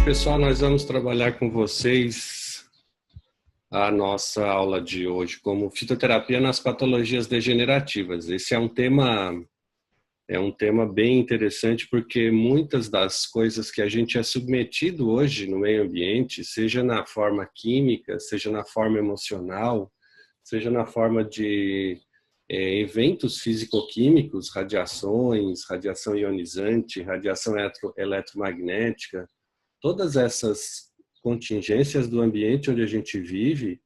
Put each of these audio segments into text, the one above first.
pessoal, nós vamos trabalhar com vocês a nossa aula de hoje como fitoterapia nas patologias degenerativas. Esse é um tema bem interessante porque muitas das coisas que a gente é submetido hoje no meio ambiente, seja na forma química, seja na forma emocional, seja na forma de eventos físico-químicos, radiações, radiação ionizante, radiação eletromagnética, todas essas contingências do ambiente onde a gente vive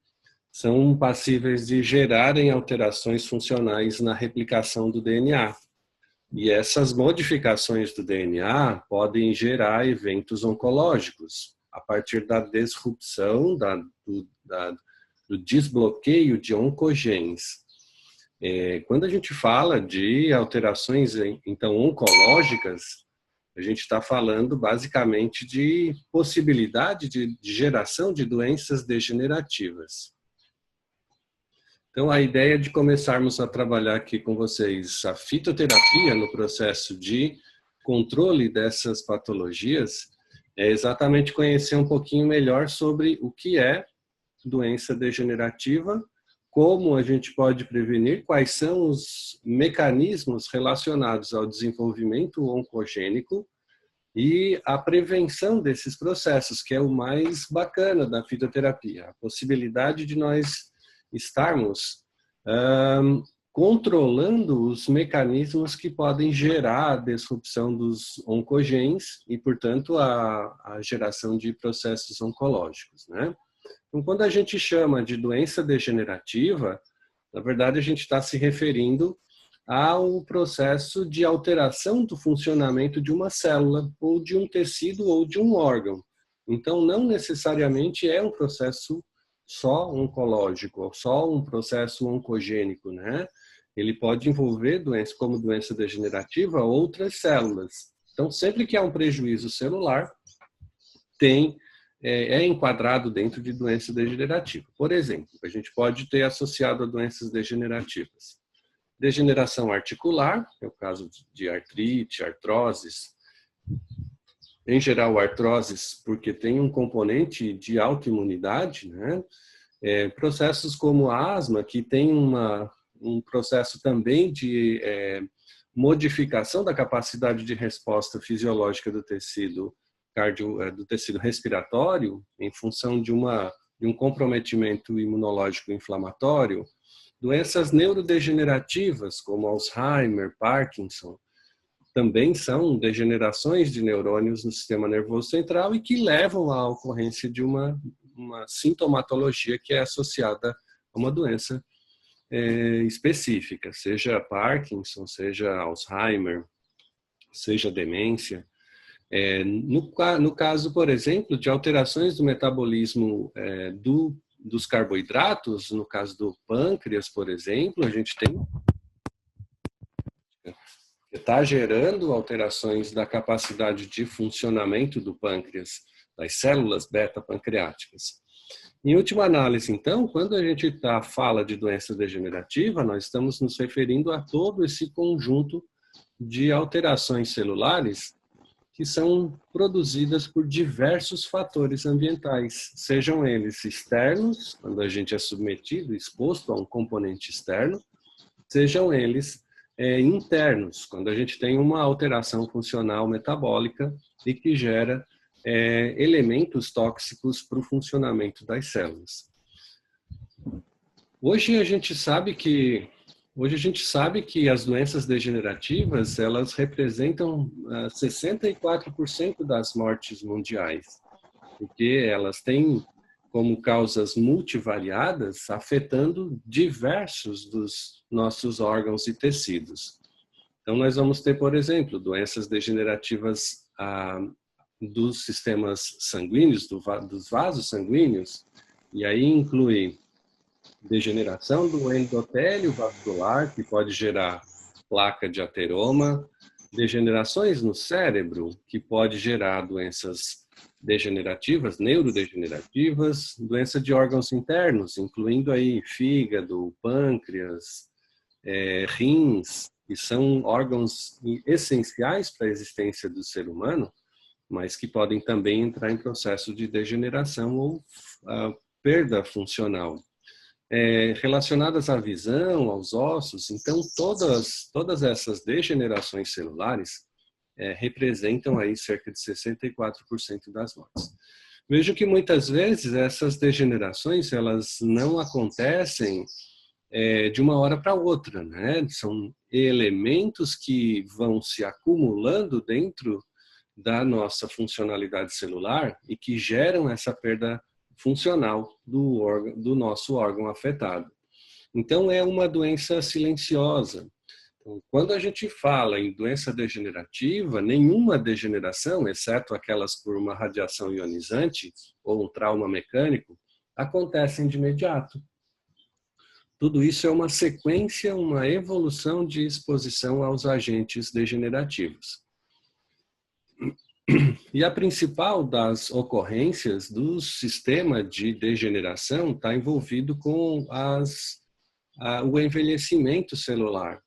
são passíveis de gerarem alterações funcionais na replicação do DNA. E essas modificações do DNA podem gerar eventos oncológicos a partir da disrupção, do desbloqueio de oncogenes. Quando a gente fala de alterações então oncológicas, a gente está falando basicamente de possibilidade de geração de doenças degenerativas. Então, a ideia de começarmos a trabalhar aqui com vocês a fitoterapia no processo de controle dessas patologias é exatamente conhecer um pouquinho melhor sobre o que é doença degenerativa, como a gente pode prevenir, quais são os mecanismos relacionados ao desenvolvimento oncogênico e a prevenção desses processos, que é o mais bacana da fitoterapia, a possibilidade de nós estarmos controlando os mecanismos que podem gerar a disrupção dos oncogenes e, portanto, a geração de processos oncológicos, né? Então, quando a gente chama de doença degenerativa, na verdade, a gente está se referindo ao processo de alteração do funcionamento de uma célula, ou de um tecido, ou de um órgão. Então, não necessariamente é um processo só oncológico, ou só um processo oncogênico, né? Ele pode envolver doença, como doença degenerativa, outras células. Então, sempre que há um prejuízo celular, é enquadrado dentro de doença degenerativa. Por exemplo, a gente pode ter associado a doenças degenerativas degeneração articular, é o caso de artrite, artroses. Em geral, artroses, porque tem um componente de autoimunidade, né? Processos como a asma, que tem um processo também de modificação da capacidade de resposta fisiológica do tecido respiratório, em função de um comprometimento imunológico inflamatório. Doenças neurodegenerativas, como Alzheimer, Parkinson, também são degenerações de neurônios no sistema nervoso central e que levam à ocorrência de uma sintomatologia que é associada a uma doença específica, seja Parkinson, seja Alzheimer, seja demência. No caso, por exemplo, de alterações do metabolismo dos carboidratos, no caso do pâncreas, por exemplo, a gente tem que está gerando alterações da capacidade de funcionamento do pâncreas, das células beta-pancreáticas. Em última análise, então, quando a gente fala de doença degenerativa, nós estamos nos referindo a todo esse conjunto de alterações celulares que são produzidas por diversos fatores ambientais, sejam eles externos, quando a gente é submetido, exposto a um componente externo, sejam eles internos, quando a gente tem uma alteração funcional metabólica e que gera elementos tóxicos para o funcionamento das células. Hoje a gente sabe que as doenças degenerativas, elas representam 64% das mortes mundiais, porque elas têm como causas multivariadas, afetando diversos dos nossos órgãos e tecidos. Então, nós vamos ter, por exemplo, doenças degenerativas dos sistemas sanguíneos, dos vasos sanguíneos, e aí inclui degeneração do endotélio vascular, que pode gerar placa de ateroma, degenerações no cérebro, que pode gerar doenças degenerativas, neurodegenerativas, doença de órgãos internos, incluindo aí fígado, pâncreas, rins, que são órgãos essenciais para a existência do ser humano, mas que podem também entrar em processo de degeneração ou perda funcional. Relacionadas à visão, aos ossos, então todas essas degenerações celulares representam aí cerca de 64% das mortes. Vejo que muitas vezes essas degenerações elas não acontecem de uma hora para outra, né? São elementos que vão se acumulando dentro da nossa funcionalidade celular e que geram essa perda funcional do nosso órgão afetado. Então, é uma doença silenciosa. Então, quando a gente fala em doença degenerativa, nenhuma degeneração, exceto aquelas por uma radiação ionizante ou um trauma mecânico, acontecem de imediato. Tudo isso é uma sequência, uma evolução de exposição aos agentes degenerativos. E a principal das ocorrências do sistema de degeneração está envolvido com o envelhecimento celular.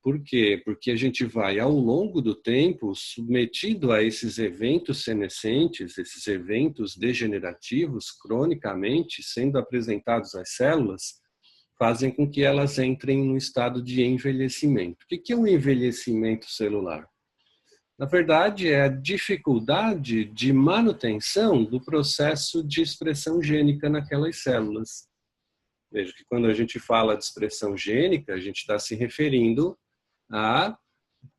Por quê? Porque a gente vai, ao longo do tempo, submetido a esses eventos senescentes, esses eventos degenerativos, cronicamente sendo apresentados às células, fazem com que elas entrem no estado de envelhecimento. O que é o envelhecimento celular? Na verdade, é a dificuldade de manutenção do processo de expressão gênica naquelas células. Veja que quando a gente fala de expressão gênica, a gente está se referindo à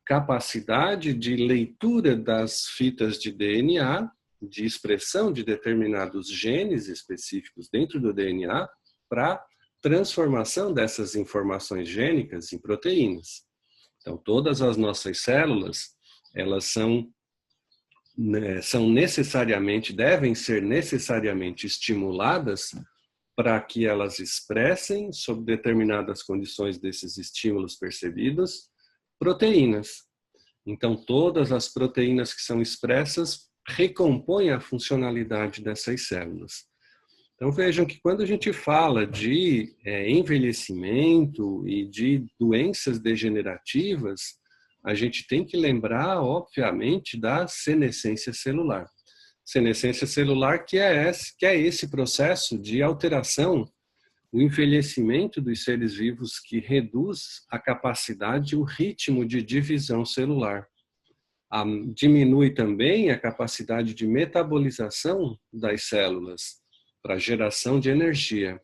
capacidade de leitura das fitas de DNA, de expressão de determinados genes específicos dentro do DNA, para transformação dessas informações gênicas em proteínas. Então, todas as nossas células, elas são necessariamente, devem ser necessariamente estimuladas para que elas expressem, sob determinadas condições desses estímulos percebidos, proteínas. Então, todas as proteínas que são expressas recompõem a funcionalidade dessas células. Então, vejam que quando a gente fala de envelhecimento e de doenças degenerativas, a gente tem que lembrar, obviamente, da senescência celular. Senescência celular que é esse processo de alteração, o envelhecimento dos seres vivos que reduz a capacidade, o ritmo de divisão celular. Diminui também a capacidade de metabolização das células para geração de energia.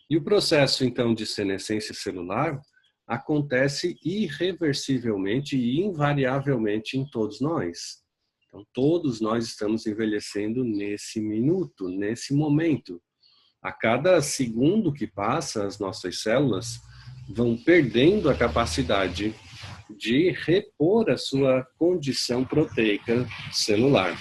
E o processo, então, de senescência celular acontece irreversivelmente e invariavelmente em todos nós. Então, todos nós estamos envelhecendo nesse minuto, nesse momento. A cada segundo que passa, as nossas células vão perdendo a capacidade de repor a sua condição proteica celular.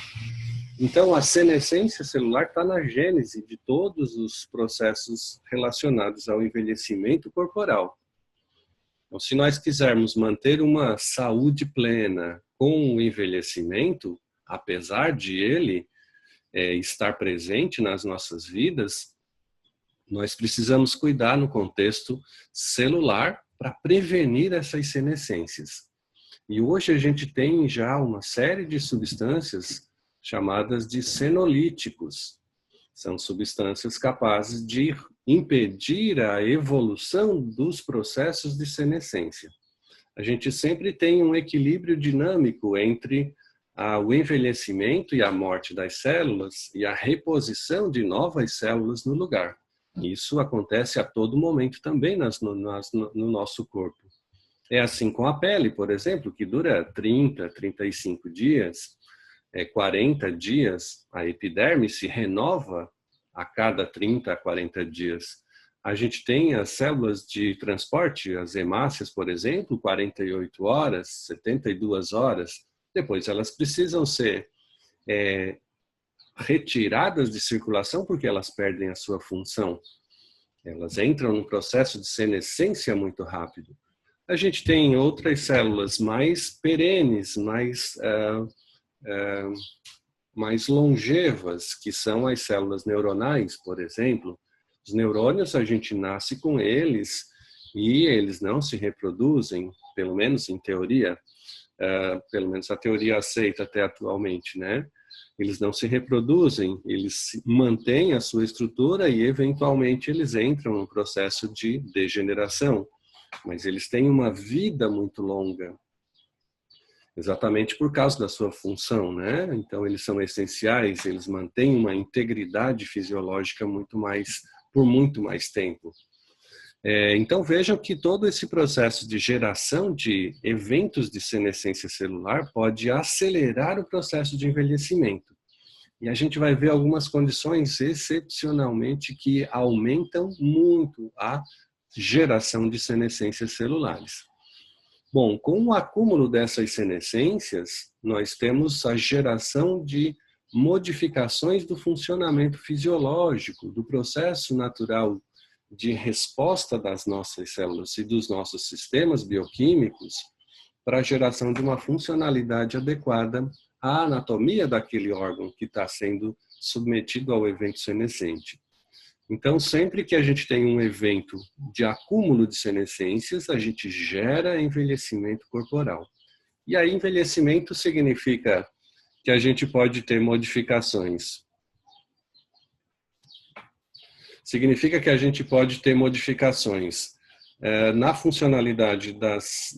Então, a senescência celular está na gênese de todos os processos relacionados ao envelhecimento corporal. Então, se nós quisermos manter uma saúde plena com o envelhecimento, apesar de ele estar presente nas nossas vidas, nós precisamos cuidar no contexto celular para prevenir essas senescências. E hoje a gente tem já uma série de substâncias chamadas de senolíticos. São substâncias capazes de impedir a evolução dos processos de senescência. A gente sempre tem um equilíbrio dinâmico entre o envelhecimento e a morte das células e a reposição de novas células no lugar. Isso acontece a todo momento também no nosso corpo. É assim com a pele, por exemplo, que dura 30, 35 dias, 40 dias, a epiderme se renova a cada 30 a 40 dias. A gente tem as células de transporte, as hemácias, por exemplo, 48 horas, 72 horas. Depois elas precisam ser retiradas de circulação porque elas perdem a sua função. Elas entram num processo de senescência muito rápido. A gente tem outras células mais perenes, mais longevas, que são as células neuronais, por exemplo. Os neurônios, a gente nasce com eles e eles não se reproduzem, pelo menos em teoria. pelo menos a teoria aceita até atualmente, né? Eles não se reproduzem, eles mantêm a sua estrutura e, eventualmente, eles entram no processo de degeneração. Mas eles têm uma vida muito longa, exatamente por causa da sua função, né? Então, eles são essenciais, eles mantêm uma integridade fisiológica por muito mais tempo. Então, vejam que todo esse processo de geração de eventos de senescência celular pode acelerar o processo de envelhecimento. E a gente vai ver algumas condições excepcionalmente que aumentam muito a geração de senescências celulares. Bom, com o acúmulo dessas senescências, nós temos a geração de modificações do funcionamento fisiológico, do processo natural de resposta das nossas células e dos nossos sistemas bioquímicos para a geração de uma funcionalidade adequada à anatomia daquele órgão que está sendo submetido ao evento senescente. Então, sempre que a gente tem um evento de acúmulo de senescências, a gente gera envelhecimento corporal. E aí, envelhecimento significa que a gente pode ter modificações. Significa que a gente pode ter modificações na funcionalidade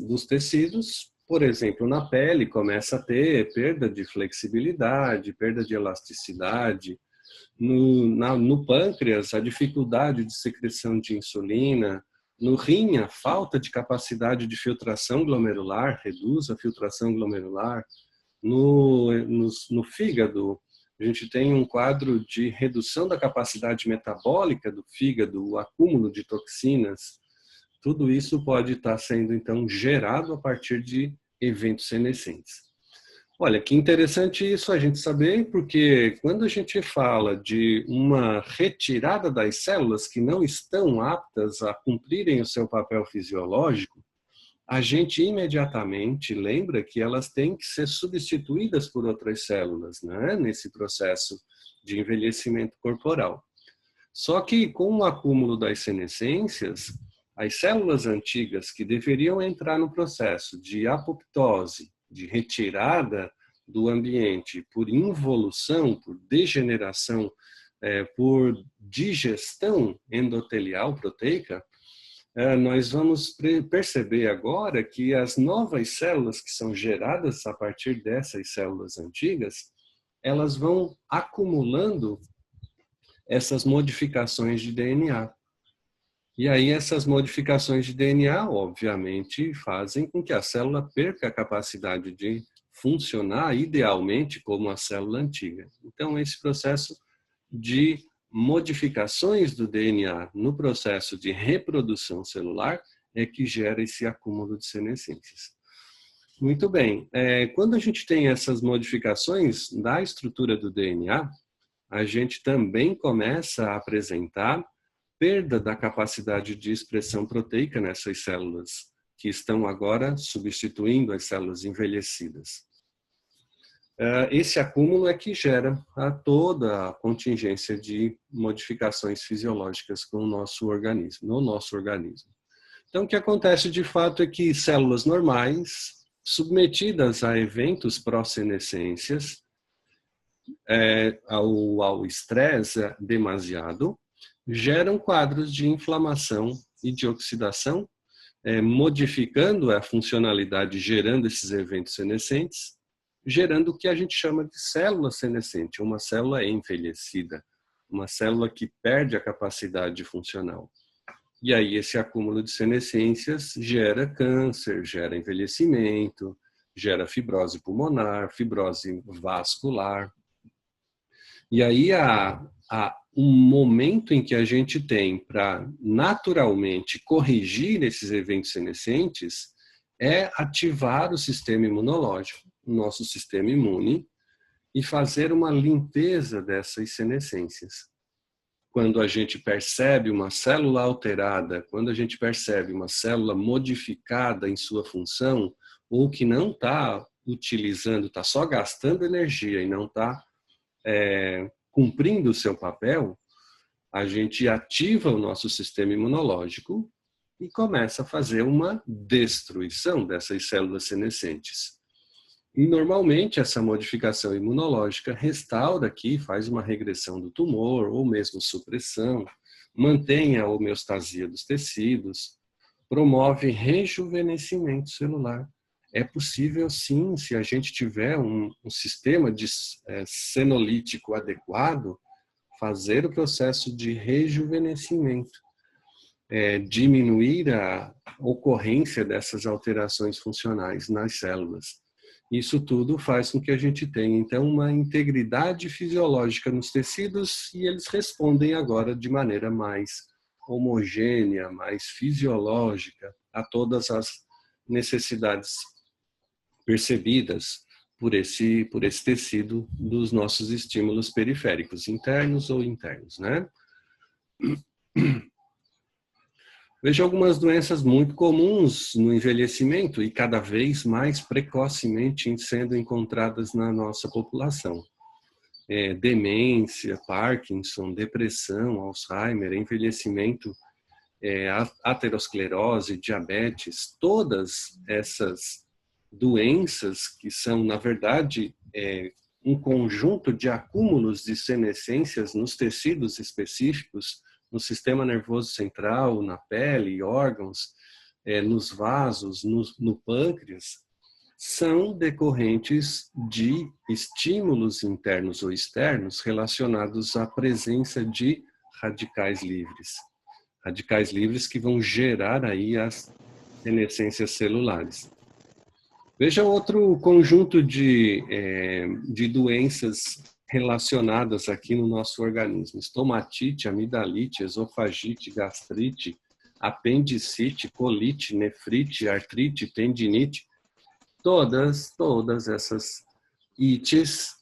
dos tecidos. Por exemplo, na pele começa a ter perda de flexibilidade, perda de elasticidade. No pâncreas, a dificuldade de secreção de insulina. No rim, a falta de capacidade de filtração glomerular, reduz a filtração glomerular. No fígado, a gente tem um quadro de redução da capacidade metabólica do fígado, o acúmulo de toxinas. Tudo isso pode estar sendo, então, gerado a partir de eventos senescentes. Olha, que interessante isso a gente saber, porque quando a gente fala de uma retirada das células que não estão aptas a cumprirem o seu papel fisiológico, a gente imediatamente lembra que elas têm que ser substituídas por outras células, né? Nesse processo de envelhecimento corporal. Só que com o acúmulo das senescências, as células antigas que deveriam entrar no processo de apoptose, de retirada do ambiente por involução, por degeneração, por digestão endotelial proteica, nós vamos perceber agora que as novas células que são geradas a partir dessas células antigas, elas vão acumulando essas modificações de DNA. E aí essas modificações de DNA, obviamente, fazem com que a célula perca a capacidade de funcionar idealmente como a célula antiga. Então, esse processo de modificações do DNA no processo de reprodução celular é que gera esse acúmulo de senescências. Muito bem, quando a gente tem essas modificações da estrutura do DNA, a gente também começa a apresentar perda da capacidade de expressão proteica nessas células, que estão agora substituindo as células envelhecidas. Esse acúmulo é que gera toda a contingência de modificações fisiológicas no nosso organismo. Então, o que acontece de fato é que células normais, submetidas a eventos pró-senescências, ao estresse demasiado, geram quadros de inflamação e de oxidação, modificando a funcionalidade, gerando esses eventos senescentes, gerando o que a gente chama de célula senescente, uma célula envelhecida, uma célula que perde a capacidade funcional. E aí esse acúmulo de senescências gera câncer, gera envelhecimento, gera fibrose pulmonar, fibrose vascular. E aí um momento em que a gente tem para naturalmente corrigir esses eventos senescentes é ativar o sistema imunológico, o nosso sistema imune, e fazer uma limpeza dessas senescências. Quando a gente percebe uma célula alterada, quando a gente percebe uma célula modificada em sua função, ou que não está utilizando, está só gastando energia e não está cumprindo o seu papel, a gente ativa o nosso sistema imunológico e começa a fazer uma destruição dessas células senescentes. E normalmente essa modificação imunológica restaura aqui, faz uma regressão do tumor ou mesmo supressão, mantém a homeostasia dos tecidos, promove rejuvenescimento celular. É possível sim, se a gente tiver um sistema de senolítico adequado, fazer o processo de rejuvenescimento, diminuir a ocorrência dessas alterações funcionais nas células. Isso tudo faz com que a gente tenha, então, uma integridade fisiológica nos tecidos e eles respondem agora de maneira mais homogênea, mais fisiológica a todas as necessidades percebidas por esse tecido dos nossos estímulos periféricos, internos ou internos, né? Veja algumas doenças muito comuns no envelhecimento e cada vez mais precocemente sendo encontradas na nossa população. Demência, Parkinson, depressão, Alzheimer, envelhecimento, aterosclerose, diabetes, todas essas doenças que são, na verdade, um conjunto de acúmulos de senescências nos tecidos específicos, no sistema nervoso central, na pele, órgãos, nos vasos, no pâncreas, são decorrentes de estímulos internos ou externos relacionados à presença de radicais livres. Radicais livres que vão gerar aí as senescências celulares. Veja outro conjunto de doenças relacionadas aqui no nosso organismo. Estomatite, amidalite, esofagite, gastrite, apendicite, colite, nefrite, artrite, tendinite. Todas essas ites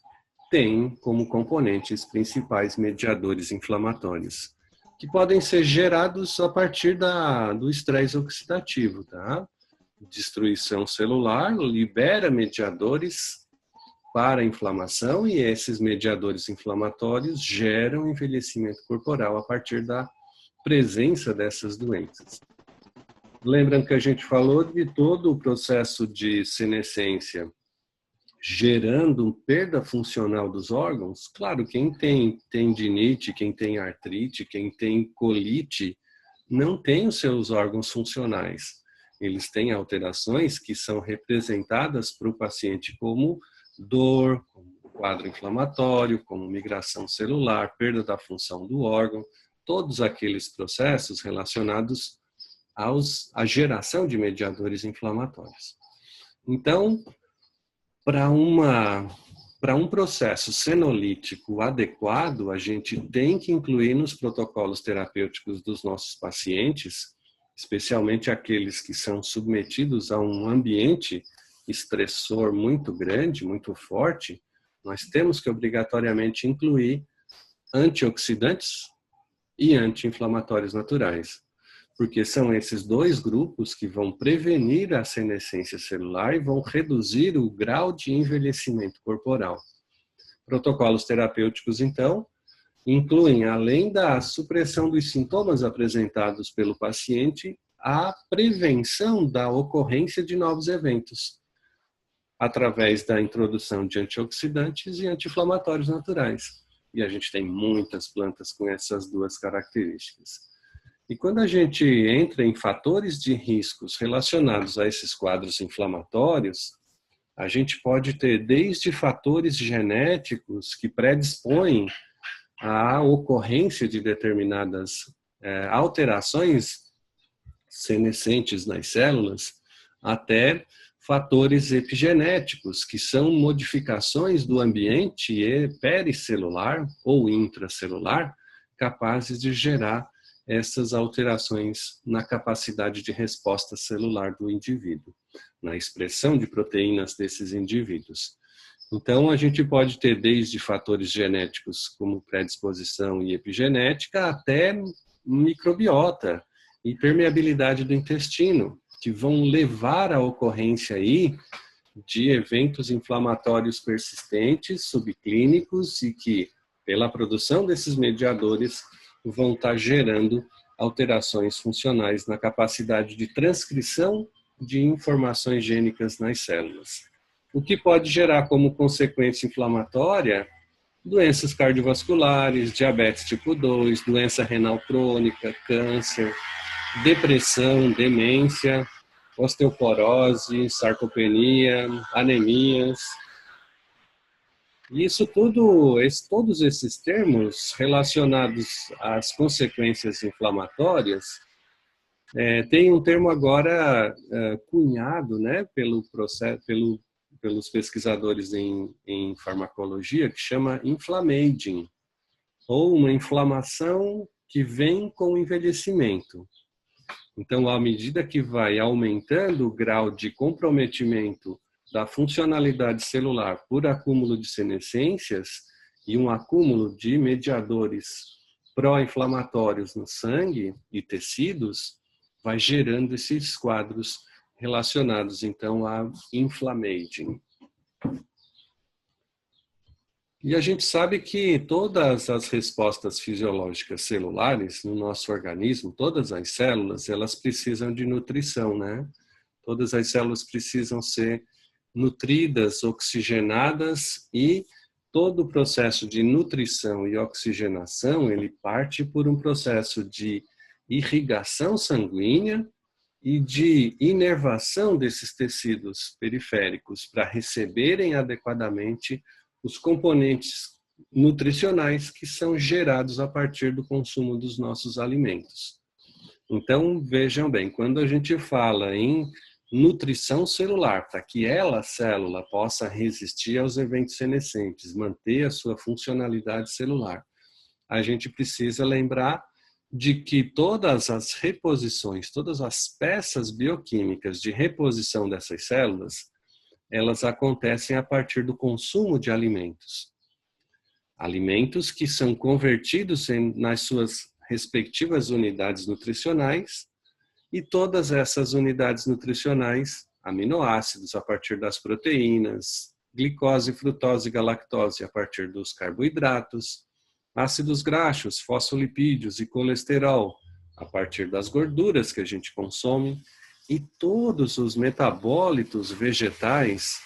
têm como componentes principais mediadores inflamatórios, que podem ser gerados a partir do estresse oxidativo, tá? Destruição celular libera mediadores para a inflamação e esses mediadores inflamatórios geram envelhecimento corporal a partir da presença dessas doenças. Lembrando que a gente falou de todo o processo de senescência gerando perda funcional dos órgãos. Claro, quem tem tendinite, quem tem artrite, quem tem colite, não tem os seus órgãos funcionais. Eles têm alterações que são representadas para o paciente como dor, como quadro inflamatório, como migração celular, perda da função do órgão, todos aqueles processos relacionados à geração de mediadores inflamatórios. Então, para um processo senolítico adequado, a gente tem que incluir nos protocolos terapêuticos dos nossos pacientes, especialmente aqueles que são submetidos a um ambiente estressor muito grande, muito forte, nós temos que obrigatoriamente incluir antioxidantes e anti-inflamatórios naturais, porque são esses dois grupos que vão prevenir a senescência celular e vão reduzir o grau de envelhecimento corporal. Protocolos terapêuticos, então, incluem, além da supressão dos sintomas apresentados pelo paciente, a prevenção da ocorrência de novos eventos, através da introdução de antioxidantes e anti-inflamatórios naturais. E a gente tem muitas plantas com essas duas características. E quando a gente entra em fatores de riscos relacionados a esses quadros inflamatórios, a gente pode ter desde fatores genéticos que predispõem à ocorrência de determinadas alterações senescentes nas células, até fatores epigenéticos, que são modificações do ambiente pericelular ou intracelular, capazes de gerar essas alterações na capacidade de resposta celular do indivíduo, na expressão de proteínas desses indivíduos. Então, a gente pode ter desde fatores genéticos, como predisposição e epigenética, até microbiota e permeabilidade do intestino, que vão levar à ocorrência aí de eventos inflamatórios persistentes, subclínicos, e que, pela produção desses mediadores, vão estar gerando alterações funcionais na capacidade de transcrição de informações gênicas nas células. o que pode gerar como consequência inflamatória doenças cardiovasculares, diabetes tipo 2, doença renal crônica, câncer, depressão, demência, osteoporose, sarcopenia, anemias. E isso tudo, todos esses termos relacionados às consequências inflamatórias, tem um termo agora cunhado, né, pelos pesquisadores em farmacologia, que chama inflammaging, ou uma inflamação que vem com o envelhecimento. Então, à medida que vai aumentando o grau de comprometimento da funcionalidade celular por acúmulo de senescências e um acúmulo de mediadores pró-inflamatórios no sangue e tecidos, vai gerando esses quadros relacionados, então, a inflammaging. E a gente sabe que todas as respostas fisiológicas celulares no nosso organismo, todas as células, elas precisam de nutrição, né? Todas as células precisam ser nutridas, oxigenadas, e todo o processo de nutrição e oxigenação, ele parte por um processo de irrigação sanguínea e de inervação desses tecidos periféricos para receberem adequadamente os componentes nutricionais que são gerados a partir do consumo dos nossos alimentos. Então, vejam bem, quando a gente fala em nutrição celular, para que a célula possa resistir aos eventos senescentes, manter a sua funcionalidade celular, a gente precisa lembrar de que todas as reposições, todas as peças bioquímicas de reposição dessas células, elas acontecem a partir do consumo de alimentos. Alimentos que são convertidos nas suas respectivas unidades nutricionais, e todas essas unidades nutricionais, aminoácidos a partir das proteínas, glicose, frutose e galactose a partir dos carboidratos, ácidos graxos, fosfolipídios e colesterol a partir das gorduras que a gente consome, e todos os metabólitos vegetais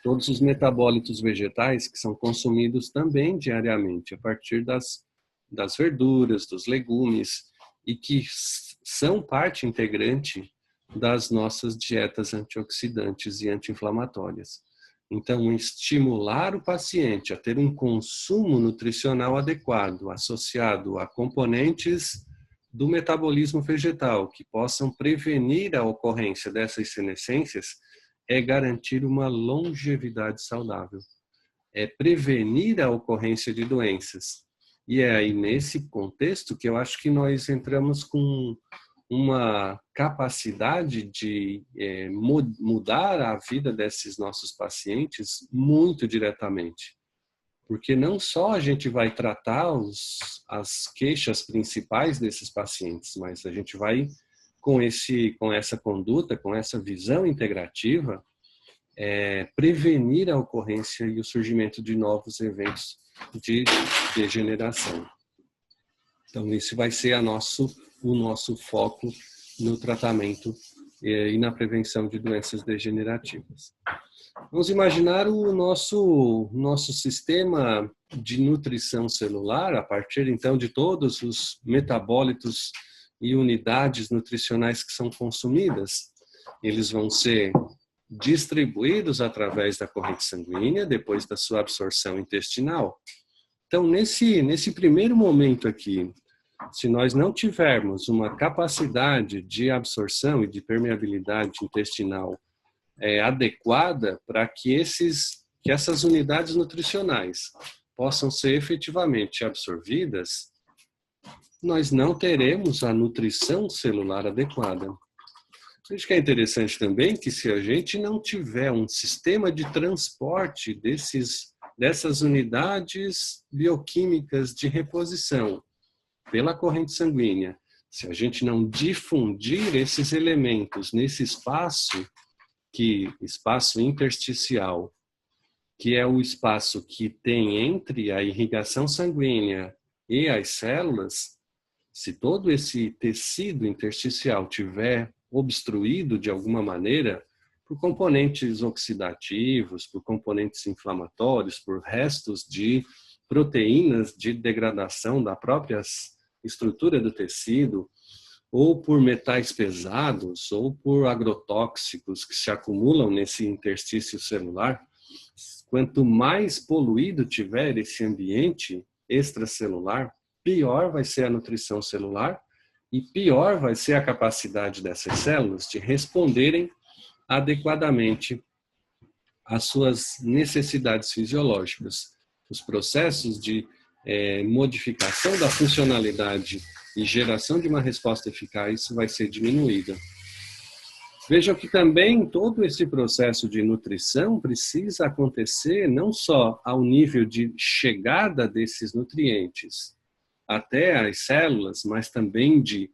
que são consumidos também diariamente a partir das verduras, dos legumes, e que são parte integrante das nossas dietas antioxidantes e anti-inflamatórias. Então, estimular o paciente a ter um consumo nutricional adequado, associado a componentes do metabolismo vegetal que possam prevenir a ocorrência dessas senescências, é garantir uma longevidade saudável. É prevenir a ocorrência de doenças. E é aí nesse contexto que eu acho que nós entramos com uma capacidade de mudar a vida desses nossos pacientes muito diretamente. Porque não só a gente vai tratar as queixas principais desses pacientes, mas a gente vai, com essa conduta, com essa visão integrativa, prevenir a ocorrência e o surgimento de novos eventos de degeneração. Então, esse vai ser o nosso foco no tratamento e na prevenção de doenças degenerativas. Vamos imaginar o nosso sistema de nutrição celular, a partir então de todos os metabólitos e unidades nutricionais que são consumidas. Eles vão ser distribuídos através da corrente sanguínea, depois da sua absorção intestinal. Então, nesse primeiro momento aqui, se nós não tivermos uma capacidade de absorção e de permeabilidade intestinal adequada para que essas unidades nutricionais possam ser efetivamente absorvidas, nós não teremos a nutrição celular adequada. Acho que é interessante também que, se a gente não tiver um sistema de transporte dessas unidades bioquímicas de reposição pela corrente sanguínea, se a gente não difundir esses elementos nesse espaço intersticial, que é o espaço que tem entre a irrigação sanguínea e as células, se todo esse tecido intersticial tiver obstruído de alguma maneira, por componentes oxidativos, por componentes inflamatórios, por restos de proteínas de degradação da própria estrutura do tecido, ou por metais pesados, ou por agrotóxicos que se acumulam nesse interstício celular. Quanto mais poluído tiver esse ambiente extracelular, pior vai ser a nutrição celular e pior vai ser a capacidade dessas células de responderem adequadamente às suas necessidades fisiológicas. Os processos de modificação da funcionalidade e geração de uma resposta eficaz vai ser diminuída. Vejam que também todo esse processo de nutrição precisa acontecer não só ao nível de chegada desses nutrientes até as células, mas também de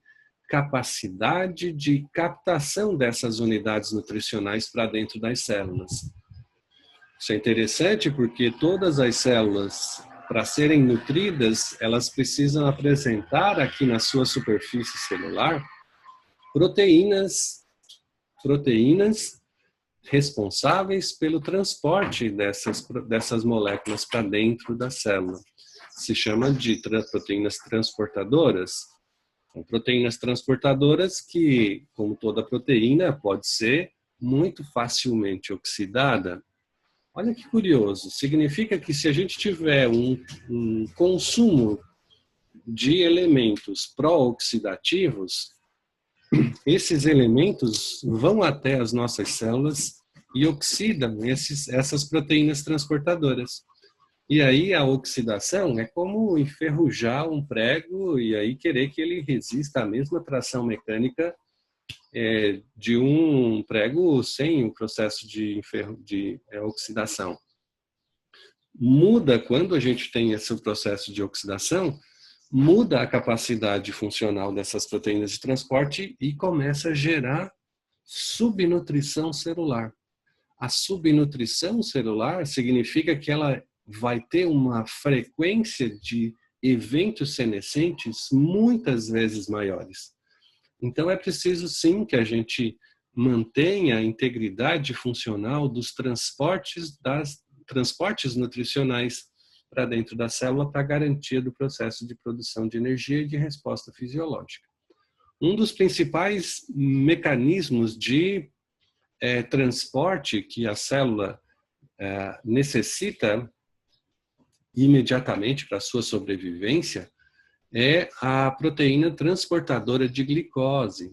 capacidade de captação dessas unidades nutricionais para dentro das células. Isso é interessante porque todas as células, para serem nutridas, elas precisam apresentar aqui na sua superfície celular proteínas responsáveis pelo transporte dessas moléculas para dentro da célula. Se chama de proteínas transportadoras. São proteínas transportadoras que, como toda proteína, pode ser muito facilmente oxidada. Olha que curioso, significa que se a gente tiver um consumo de elementos pró-oxidativos, esses elementos vão até as nossas células e oxidam essas proteínas transportadoras. E aí a oxidação é como enferrujar um prego e aí querer que ele resista à mesma tração mecânica de um prego sem o processo de oxidação. Muda quando a gente tem esse processo de oxidação, muda a capacidade funcional dessas proteínas de transporte e começa a gerar subnutrição celular. A subnutrição celular significa que ela vai ter uma frequência de eventos senescentes muitas vezes maiores. Então é preciso sim que a gente mantenha a integridade funcional dos transportes nutricionais para dentro da célula para garantia do processo de produção de energia e de resposta fisiológica. Um dos principais mecanismos de transporte que a célula necessita imediatamente para a sua sobrevivência é a proteína transportadora de glicose,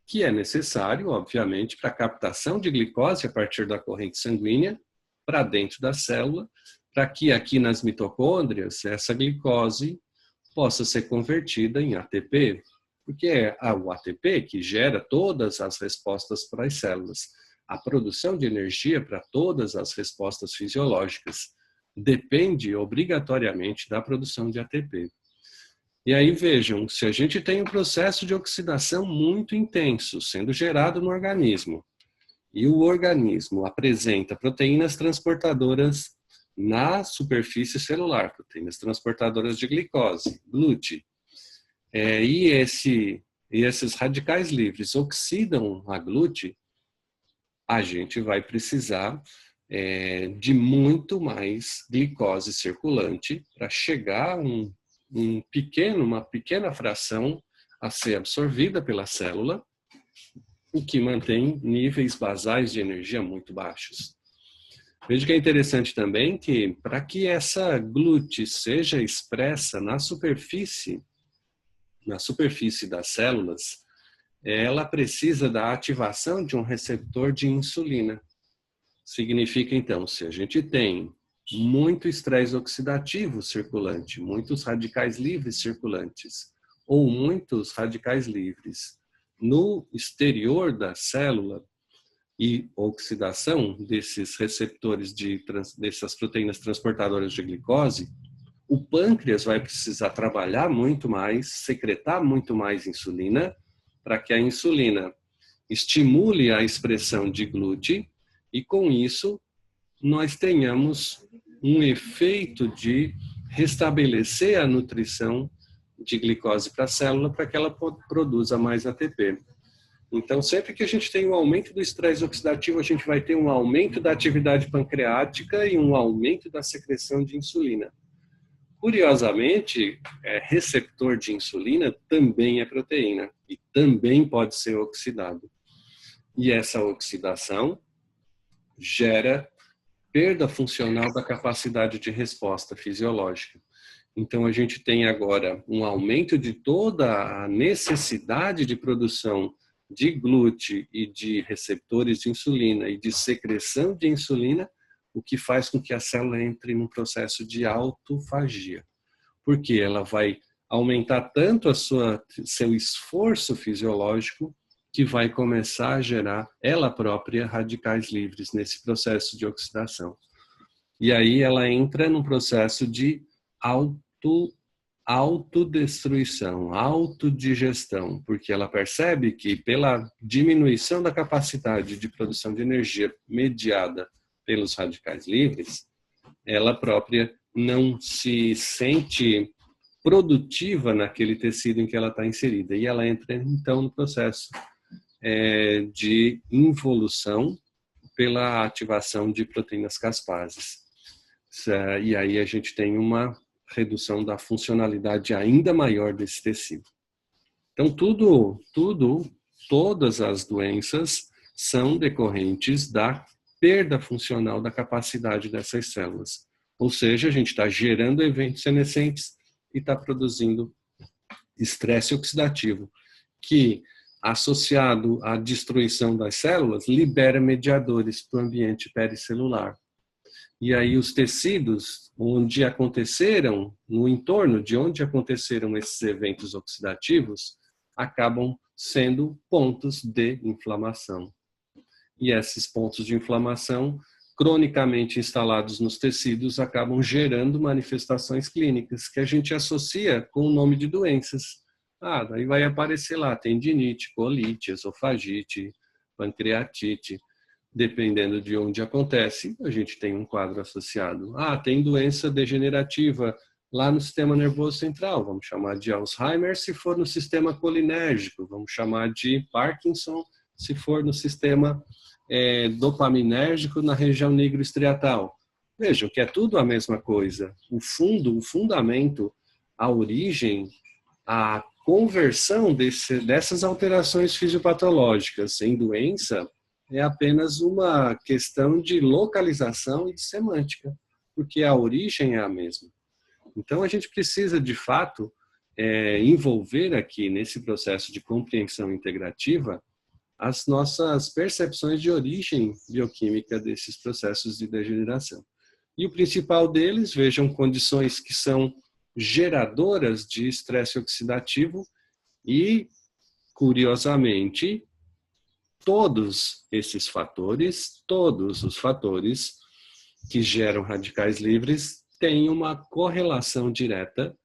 que é necessário, obviamente, para a captação de glicose a partir da corrente sanguínea para dentro da célula, para que aqui nas mitocôndrias essa glicose possa ser convertida em ATP, porque é o ATP que gera todas as respostas para as células. A produção de energia para todas as respostas fisiológicas depende obrigatoriamente da produção de ATP. E aí vejam, se a gente tem um processo de oxidação muito intenso sendo gerado no organismo, e o organismo apresenta proteínas transportadoras na superfície celular, proteínas transportadoras de glicose, GLUT, e esses radicais livres oxidam a GLUT, a gente vai precisar de muito mais glicose circulante para chegar a uma pequena fração a ser absorvida pela célula, o que mantém níveis basais de energia muito baixos. Veja que é interessante também que, para que essa GLUT seja expressa na superfície das células, ela precisa da ativação de um receptor de insulina. Significa, então, se a gente tem muito estresse oxidativo circulante, muitos radicais livres circulantes, ou muitos radicais livres no exterior da célula e oxidação desses receptores dessas proteínas transportadoras de glicose, o pâncreas vai precisar trabalhar muito mais, secretar muito mais insulina, para que a insulina estimule a expressão de GLUT e, com isso, nós tenhamos um efeito de restabelecer a nutrição de glicose para a célula para que ela produza mais ATP. Então, sempre que a gente tem um aumento do estresse oxidativo, a gente vai ter um aumento da atividade pancreática e um aumento da secreção de insulina. Curiosamente, receptor de insulina também é proteína e também pode ser oxidado. E essa oxidação gera perda funcional da capacidade de resposta fisiológica. Então, a gente tem agora um aumento de toda a necessidade de produção de glúten e de receptores de insulina e de secreção de insulina, o que faz com que a célula entre num processo de autofagia. Porque ela vai aumentar tanto seu esforço fisiológico que vai começar a gerar ela própria radicais livres nesse processo de oxidação. E aí ela entra num processo de autodestruição, autodigestão, porque ela percebe que pela diminuição da capacidade de produção de energia mediada pelos radicais livres, ela própria não se sente produtiva naquele tecido em que ela está inserida. E ela entra, então, no processo de involução pela ativação de proteínas caspases. E aí a gente tem uma redução da funcionalidade ainda maior desse tecido. Então, todas as doenças são decorrentes da perda funcional da capacidade dessas células. Ou seja, a gente está gerando eventos senescentes e está produzindo estresse oxidativo, que, associado à destruição das células, libera mediadores para o ambiente pericelular. E aí os tecidos onde aconteceram, no entorno de onde aconteceram esses eventos oxidativos, acabam sendo pontos de inflamação. E esses pontos de inflamação, cronicamente instalados nos tecidos, acabam gerando manifestações clínicas que a gente associa com o nome de doenças. Daí vai aparecer lá tendinite, colite, esofagite, pancreatite. Dependendo de onde acontece, a gente tem um quadro associado. Tem doença degenerativa lá no sistema nervoso central, vamos chamar de Alzheimer se for no sistema colinérgico, vamos chamar de Parkinson se for no sistema dopaminérgico na região nigroestriatal. Vejam que é tudo a mesma coisa. O fundamento, a origem, a conversão dessas alterações fisiopatológicas em doença é apenas uma questão de localização e de semântica, porque a origem é a mesma. Então, a gente precisa, de fato, envolver aqui nesse processo de compreensão integrativa as nossas percepções de origem bioquímica desses processos de degeneração. E o principal deles, vejam, condições que são geradoras de estresse oxidativo e, curiosamente, todos os fatores que geram radicais livres têm uma correlação direta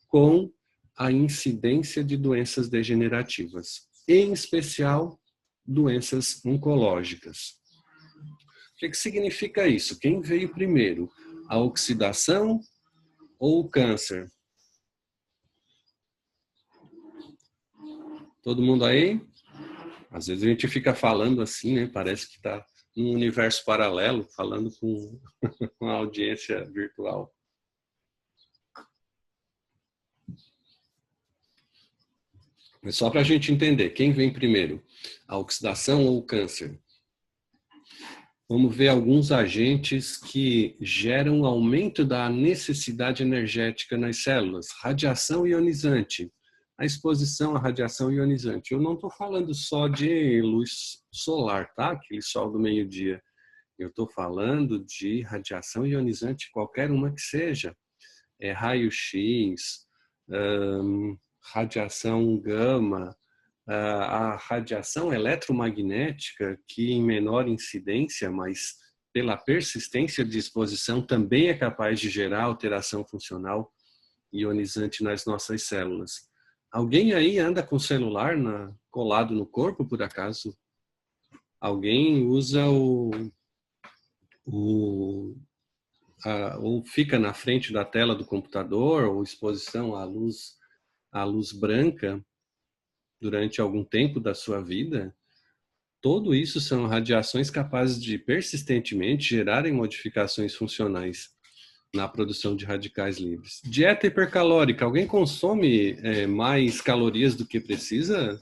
com a incidência de doenças degenerativas, em especial doenças oncológicas. O que significa isso? Quem veio primeiro? A oxidação ou o câncer? Todo mundo aí? Às vezes a gente fica falando assim, né? Parece que está num universo paralelo, falando com uma audiência virtual. Mas só para a gente entender, quem vem primeiro? A oxidação ou o câncer? Vamos ver alguns agentes que geram aumento da necessidade energética nas células. Radiação ionizante. A exposição à radiação ionizante. Eu não estou falando só de luz solar, tá? Aquele sol do meio-dia. Eu estou falando de radiação ionizante, qualquer uma que seja. Raio-x, radiação gama, a radiação eletromagnética, que em menor incidência, mas pela persistência de exposição, também é capaz de gerar alteração funcional ionizante nas nossas células. Alguém aí anda com o celular colado no corpo, por acaso? Alguém usa ou fica na frente da tela do computador, ou exposição à luz branca? durante algum tempo da sua vida, tudo isso são radiações capazes de persistentemente gerarem modificações funcionais na produção de radicais livres. Dieta hipercalórica. Alguém consome mais calorias do que precisa?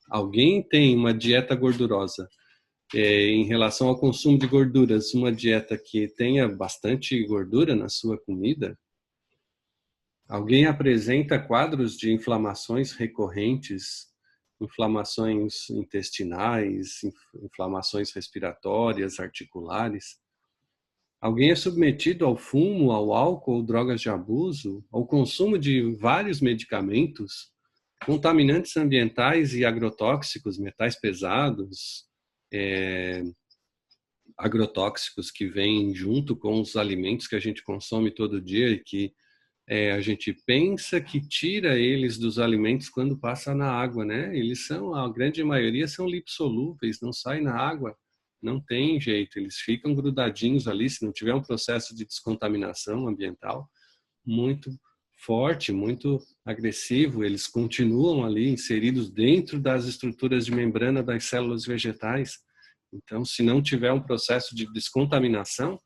Alguém tem uma dieta gordurosa? Em relação ao consumo de gorduras, uma dieta que tenha bastante gordura na sua comida? Alguém apresenta quadros de inflamações recorrentes, inflamações intestinais, inflamações respiratórias, articulares? Alguém é submetido ao fumo, ao álcool, ou drogas de abuso, ao consumo de vários medicamentos, contaminantes ambientais e agrotóxicos, metais pesados, agrotóxicos que vêm junto com os alimentos que a gente consome todo dia e que a gente pensa que tira eles dos alimentos quando passa na água, né? Eles são, a grande maioria são lipossolúveis, não saem na água, não tem jeito, eles ficam grudadinhos ali, se não tiver um processo de descontaminação ambiental muito forte, muito agressivo, eles continuam ali inseridos dentro das estruturas de membrana das células vegetais. Então, se não tiver um processo de descontaminação,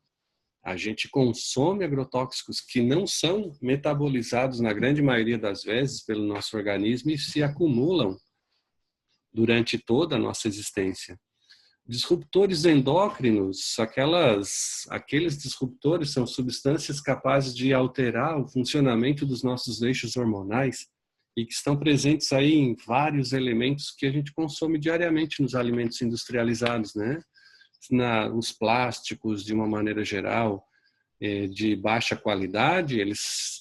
a gente consome agrotóxicos que não são metabolizados na grande maioria das vezes pelo nosso organismo e se acumulam durante toda a nossa existência. Disruptores endócrinos, aqueles disruptores são substâncias capazes de alterar o funcionamento dos nossos eixos hormonais e que estão presentes aí em vários elementos que a gente consome diariamente nos alimentos industrializados, né? Os plásticos, de uma maneira geral, de baixa qualidade, eles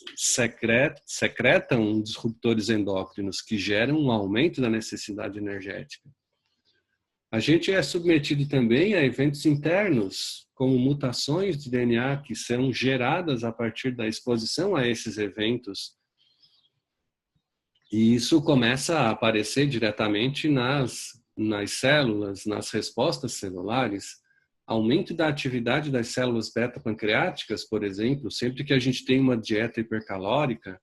secretam disruptores endócrinos que geram um aumento da necessidade energética. A gente é submetido também a eventos internos, como mutações de DNA que são geradas a partir da exposição a esses eventos. E isso começa a aparecer diretamente nas células, nas respostas celulares. Aumento da atividade das células beta-pancreáticas, por exemplo, sempre que a gente tem uma dieta hipercalórica,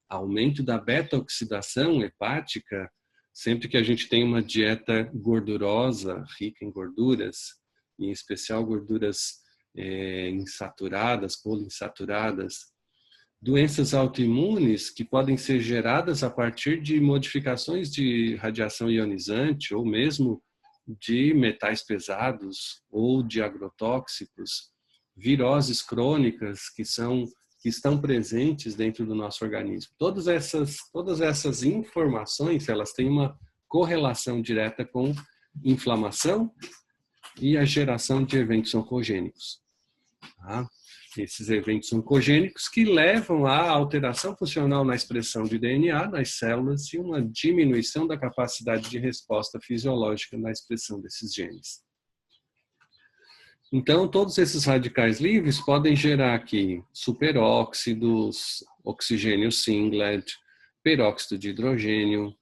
aumento da beta-oxidação hepática, sempre que a gente tem uma dieta gordurosa, rica em gorduras, em especial gorduras insaturadas, poliinsaturadas, doenças autoimunes que podem ser geradas a partir de modificações de radiação ionizante ou mesmo de metais pesados ou de agrotóxicos, viroses crônicas que estão presentes dentro do nosso organismo. Todas essas informações, elas têm uma correlação direta com inflamação e a geração de eventos oncogênicos. Tá? Esses eventos oncogênicos que levam à alteração funcional na expressão de DNA nas células e uma diminuição da capacidade de resposta fisiológica na expressão desses genes. Então, todos esses radicais livres podem gerar aqui superóxidos, oxigênio singlet, peróxido de hidrogênio,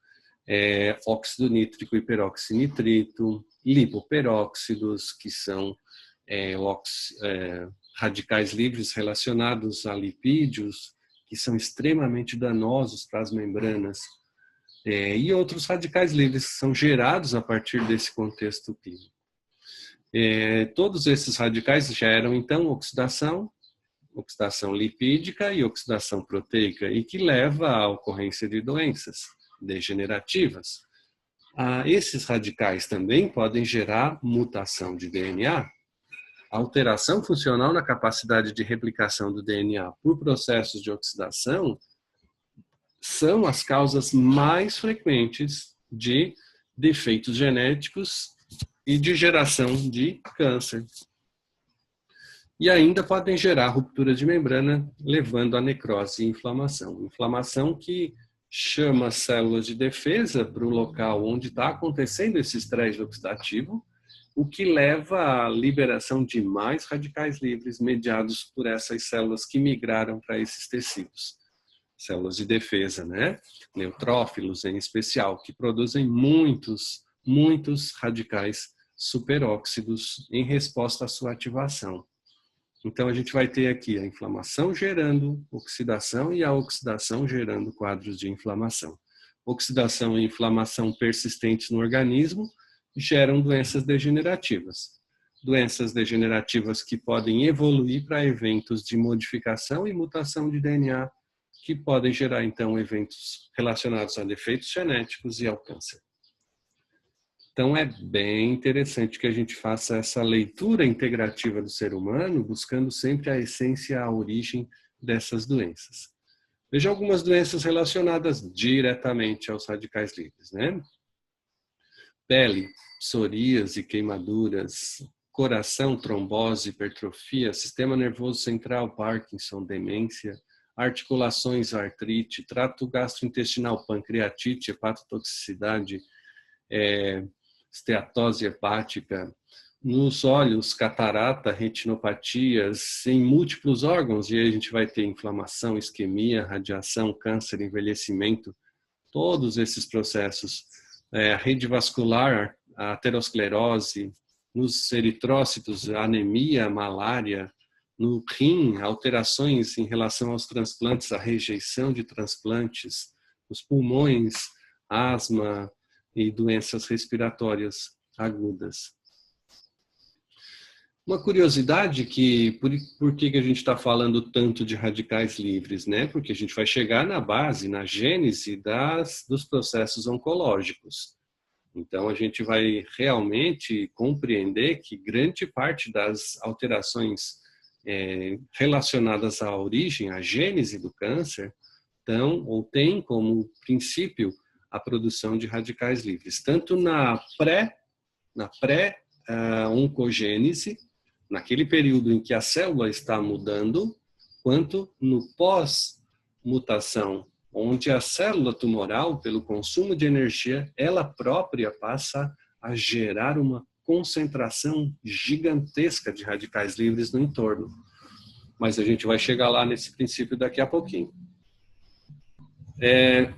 óxido nítrico e peroxinitrito, lipoperóxidos, que são radicais livres relacionados a lipídios, que são extremamente danosos para as membranas, e outros radicais livres que são gerados a partir desse contexto químico. Todos esses radicais geram, então, oxidação lipídica e oxidação proteica, e que leva à ocorrência de doenças degenerativas. Esses radicais também podem gerar mutação de DNA, alteração funcional na capacidade de replicação do DNA por processos de oxidação, são as causas mais frequentes de defeitos genéticos e de geração de câncer. E ainda podem gerar ruptura de membrana, levando à necrose e inflamação. Inflamação que chama as células de defesa para o local onde está acontecendo esse estresse oxidativo, o que leva à liberação de mais radicais livres mediados por essas células que migraram para esses tecidos. Células de defesa, né? Neutrófilos em especial, que produzem muitos radicais superóxidos em resposta à sua ativação. Então, a gente vai ter aqui a inflamação gerando oxidação e a oxidação gerando quadros de inflamação. oxidação e inflamação persistentes no organismo geram doenças degenerativas. Doenças degenerativas que podem evoluir para eventos de modificação e mutação de DNA, que podem gerar, então, eventos relacionados a defeitos genéticos e ao câncer. Então, é bem interessante que a gente faça essa leitura integrativa do ser humano, buscando sempre a essência, a origem dessas doenças. Veja algumas doenças relacionadas diretamente aos radicais livres, né? Pele, psoríase, queimaduras, coração, trombose, hipertrofia, sistema nervoso central, Parkinson, demência, articulações, artrite, trato gastrointestinal, pancreatite, hepatotoxicidade, esteatose hepática, nos olhos, catarata, retinopatias, em múltiplos órgãos, e aí a gente vai ter inflamação, isquemia, radiação, câncer, envelhecimento, todos esses processos. A rede vascular, a aterosclerose, nos eritrócitos, anemia, malária, no rim, alterações em relação aos transplantes, a rejeição de transplantes, nos pulmões, asma e doenças respiratórias agudas. Uma curiosidade que, por que a gente está falando tanto de radicais livres, né? Porque a gente vai chegar na base, na gênese dos processos oncológicos. Então, a gente vai realmente compreender que grande parte das alterações relacionadas à origem, à gênese do câncer, tem como princípio a produção de radicais livres, tanto na pré-oncogênese, naquele período em que a célula está mudando, quanto no pós-mutação, onde a célula tumoral, pelo consumo de energia, ela própria passa a gerar uma concentração gigantesca de radicais livres no entorno. Mas a gente vai chegar lá nesse princípio daqui a pouquinho.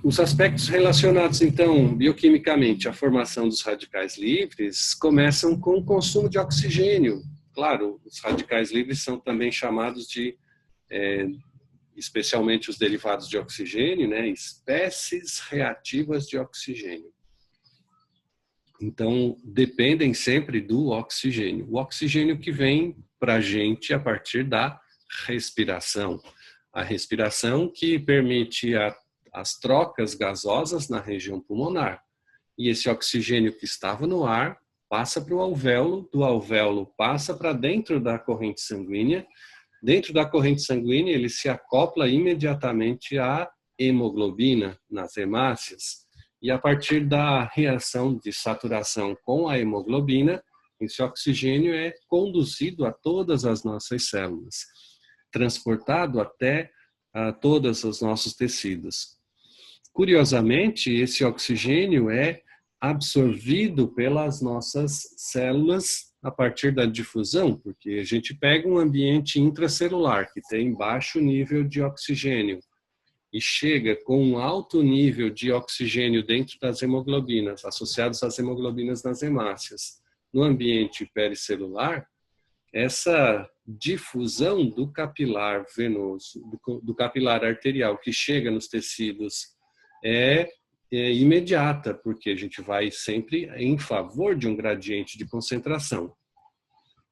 Os aspectos relacionados, então, bioquimicamente, à formação dos radicais livres, começam com o consumo de oxigênio. Claro, os radicais livres são também chamados de, especialmente os derivados de oxigênio, né, espécies reativas de oxigênio. Então, dependem sempre do oxigênio. O oxigênio que vem para a gente a partir da respiração. A respiração que permite as trocas gasosas na região pulmonar. E esse oxigênio que estava no ar passa para o alvéolo, do alvéolo passa para dentro da corrente sanguínea. Dentro da corrente sanguínea, ele se acopla imediatamente à hemoglobina nas hemácias. E a partir da reação de saturação com a hemoglobina, esse oxigênio é conduzido a todas as nossas células, transportado até todos os nossos tecidos. Curiosamente, esse oxigênio é absorvido pelas nossas células a partir da difusão, porque a gente pega um ambiente intracelular que tem baixo nível de oxigênio e chega com um alto nível de oxigênio dentro das hemoglobinas, associados às hemoglobinas nas hemácias, no ambiente pericelular, essa difusão do capilar venoso, do capilar arterial que chega nos tecidos é imediata, porque a gente vai sempre em favor de um gradiente de concentração.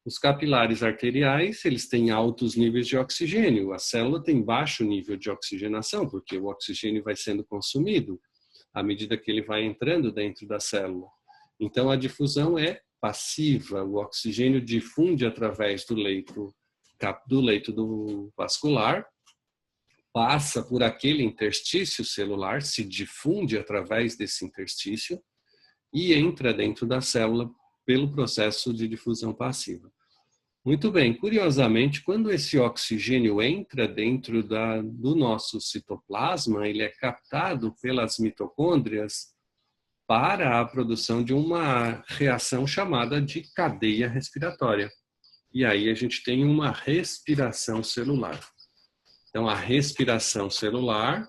Os capilares arteriais, eles têm altos níveis de oxigênio. A célula tem baixo nível de oxigenação, porque o oxigênio vai sendo consumido à medida que ele vai entrando dentro da célula. Então, a difusão é passiva. O oxigênio difunde através do leito do vascular, passa por aquele interstício celular, se difunde através desse interstício e entra dentro da célula pelo processo de difusão passiva. Muito bem, curiosamente, quando esse oxigênio entra dentro do nosso citoplasma, ele é captado pelas mitocôndrias para a produção de uma reação chamada de cadeia respiratória. E aí a gente tem uma respiração celular. Então, a respiração celular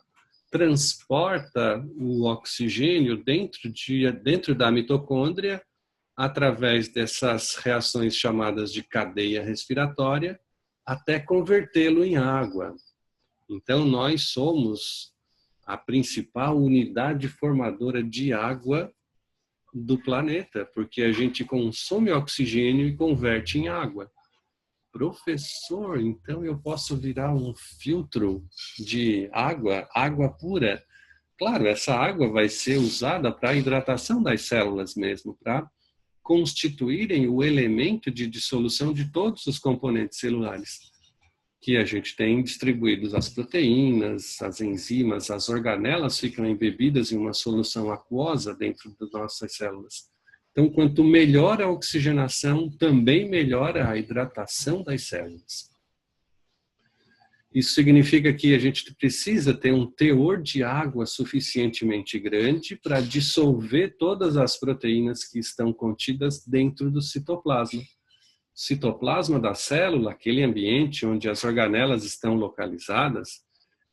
transporta o oxigênio dentro da mitocôndria através dessas reações chamadas de cadeia respiratória até convertê-lo em água. Então, nós somos a principal unidade formadora de água do planeta, porque a gente consome oxigênio e converte em água. Professor, então eu posso virar um filtro de água, água pura? Claro, essa água vai ser usada para a hidratação das células mesmo, para constituírem o elemento de dissolução de todos os componentes celulares que a gente tem distribuídos. As proteínas, as enzimas, as organelas ficam embebidas em uma solução aquosa dentro das nossas células. Então, quanto melhor a oxigenação, também melhora a hidratação das células. Isso significa que a gente precisa ter um teor de água suficientemente grande para dissolver todas as proteínas que estão contidas dentro do citoplasma. O citoplasma da célula, aquele ambiente onde as organelas estão localizadas,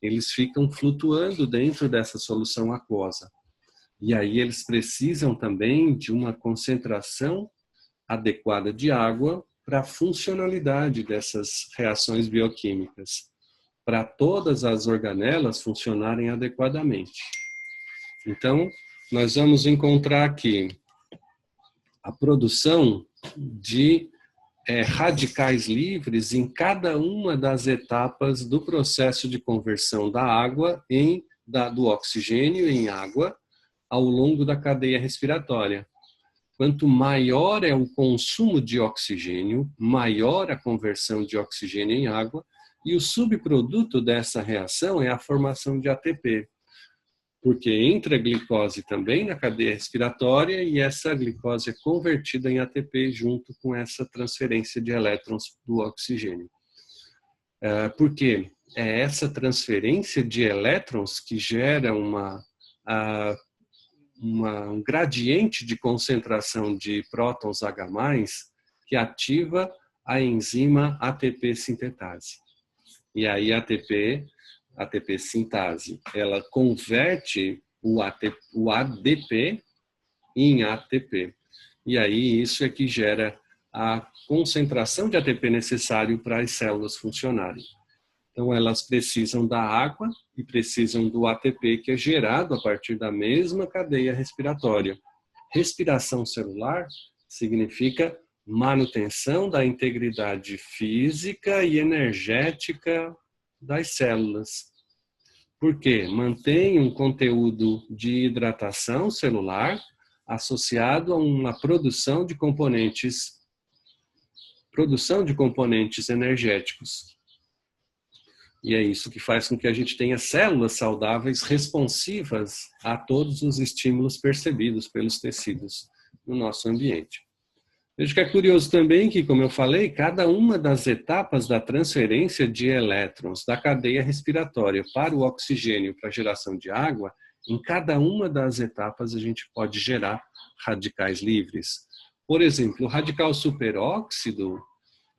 eles ficam flutuando dentro dessa solução aquosa. E aí eles precisam também de uma concentração adequada de água para a funcionalidade dessas reações bioquímicas, para todas as organelas funcionarem adequadamente. Então, nós vamos encontrar aqui a produção de radicais livres em cada uma das etapas do processo de conversão da água do oxigênio em água ao longo da cadeia respiratória. Quanto maior é o consumo de oxigênio, maior a conversão de oxigênio em água, e o subproduto dessa reação é a formação de ATP, porque entra a glicose também na cadeia respiratória e essa glicose é convertida em ATP junto com essa transferência de elétrons do oxigênio. Porque é essa transferência de elétrons que gera um gradiente de concentração de prótons H+, que ativa a enzima ATP sintetase. E aí a ATP sintase, ela converte o ADP em ATP. E aí isso é que gera a concentração de ATP necessário para as células funcionarem. Então elas precisam da água e precisam do ATP que é gerado a partir da mesma cadeia respiratória. Respiração celular significa manutenção da integridade física e energética das células. Por quê? Mantém um conteúdo de hidratação celular associado a uma produção de componentes energéticos. E é isso que faz com que a gente tenha células saudáveis responsivas a todos os estímulos percebidos pelos tecidos no nosso ambiente. Veja que é curioso também que, como eu falei, cada uma das etapas da transferência de elétrons da cadeia respiratória para o oxigênio para a geração de água, em cada uma das etapas a gente pode gerar radicais livres. Por exemplo, o radical superóxido,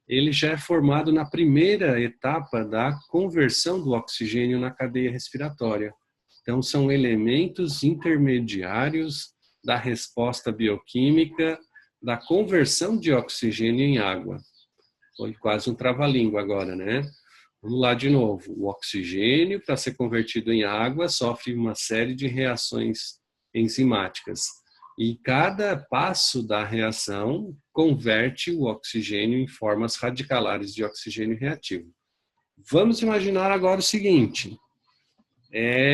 ele já é formado na primeira etapa da conversão do oxigênio na cadeia respiratória. Então, são elementos intermediários da resposta bioquímica da conversão de oxigênio em água. Foi quase um trava-língua agora, né? Vamos lá de novo. O oxigênio, para ser convertido em água, sofre uma série de reações enzimáticas. E cada passo da reação converte o oxigênio em formas radicalares de oxigênio reativo. Vamos imaginar agora o seguinte.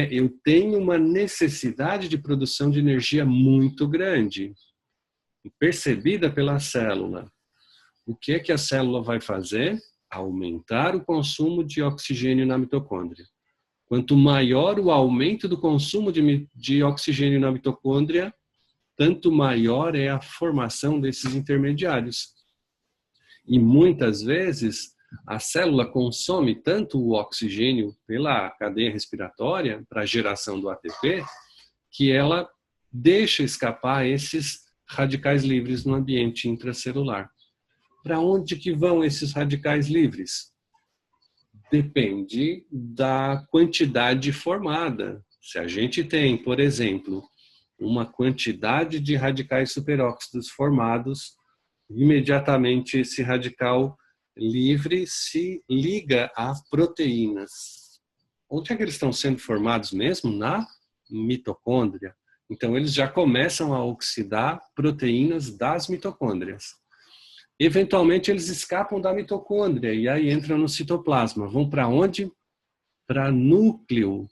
Eu tenho uma necessidade de produção de energia muito grande, percebida pela célula. O que é que a célula vai fazer? Aumentar o consumo de oxigênio na mitocôndria. Quanto maior o aumento do consumo de oxigênio na mitocôndria, tanto maior é a formação desses intermediários. E muitas vezes a célula consome tanto o oxigênio pela cadeia respiratória para a geração do ATP, que ela deixa escapar esses radicais livres no ambiente intracelular. Para onde que vão esses radicais livres? Depende da quantidade formada. Se a gente tem, por exemplo, uma quantidade de radicais superóxidos formados, imediatamente esse radical livre se liga a proteínas. onde é que eles estão sendo formados mesmo? Na mitocôndria. Então, eles já começam a oxidar proteínas das mitocôndrias. Eventualmente, eles escapam da mitocôndria e aí entram no citoplasma. Vão para onde? Para núcleo.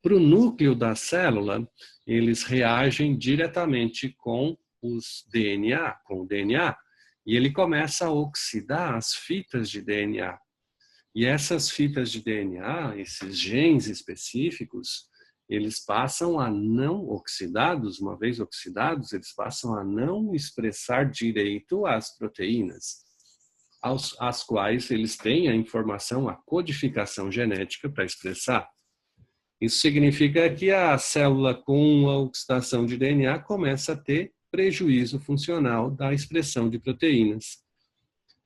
Para o núcleo da célula, eles reagem diretamente com o DNA, e ele começa a oxidar as fitas de DNA. E essas fitas de DNA, esses genes específicos, eles passam a não oxidados, uma vez oxidados, eles passam a não expressar direito às proteínas, às quais eles têm a informação, a codificação genética para expressar. Isso significa que a célula com a oxidação de DNA começa a ter prejuízo funcional da expressão de proteínas.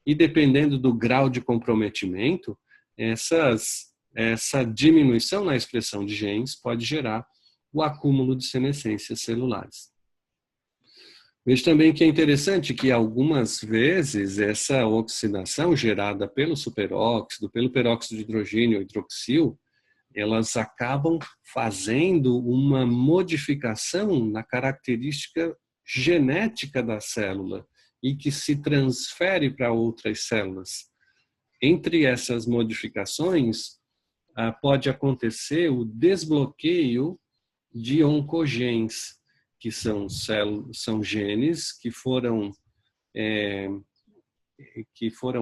E dependendo do grau de comprometimento, essa diminuição na expressão de genes pode gerar o acúmulo de senescências celulares. Veja também que é interessante que algumas vezes essa oxidação gerada pelo superóxido, pelo peróxido de hidrogênio ou hidroxil, elas acabam fazendo uma modificação na característica genética da célula e que se transfere para outras células. Entre essas modificações, pode acontecer o desbloqueio de oncogenes, que são genes que foram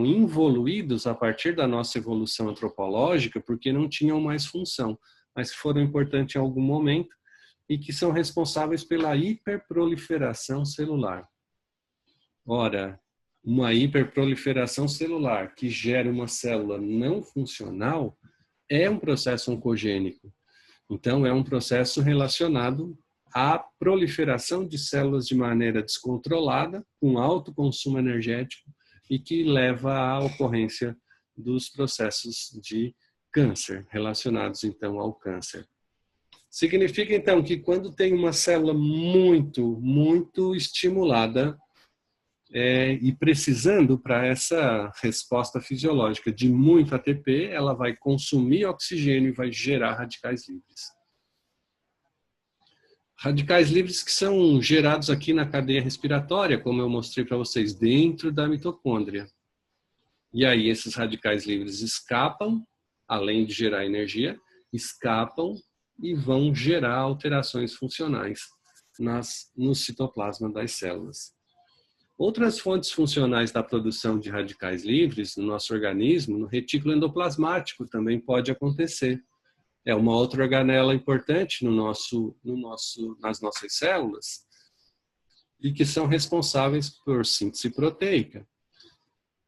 involuídos a partir da nossa evolução antropológica porque não tinham mais função, mas que foram importantes em algum momento e que são responsáveis pela hiperproliferação celular. Ora, uma hiperproliferação celular que gera uma célula não funcional é um processo oncogênico. Então, é um processo relacionado à proliferação de células de maneira descontrolada, com alto consumo energético, e que leva à ocorrência dos processos de câncer, relacionados então ao câncer. Significa então que quando tem uma célula muito estimulada e precisando para essa resposta fisiológica de muito ATP, ela vai consumir oxigênio e vai gerar radicais livres. Radicais livres que são gerados aqui na cadeia respiratória, como eu mostrei para vocês, dentro da mitocôndria. E aí esses radicais livres escapam, além de gerar energia, escapam e vão gerar alterações funcionais no citoplasma das células. Outras fontes funcionais da produção de radicais livres no nosso organismo, no retículo endoplasmático, também pode acontecer. É uma outra organela importante nas nossas células e que são responsáveis por síntese proteica.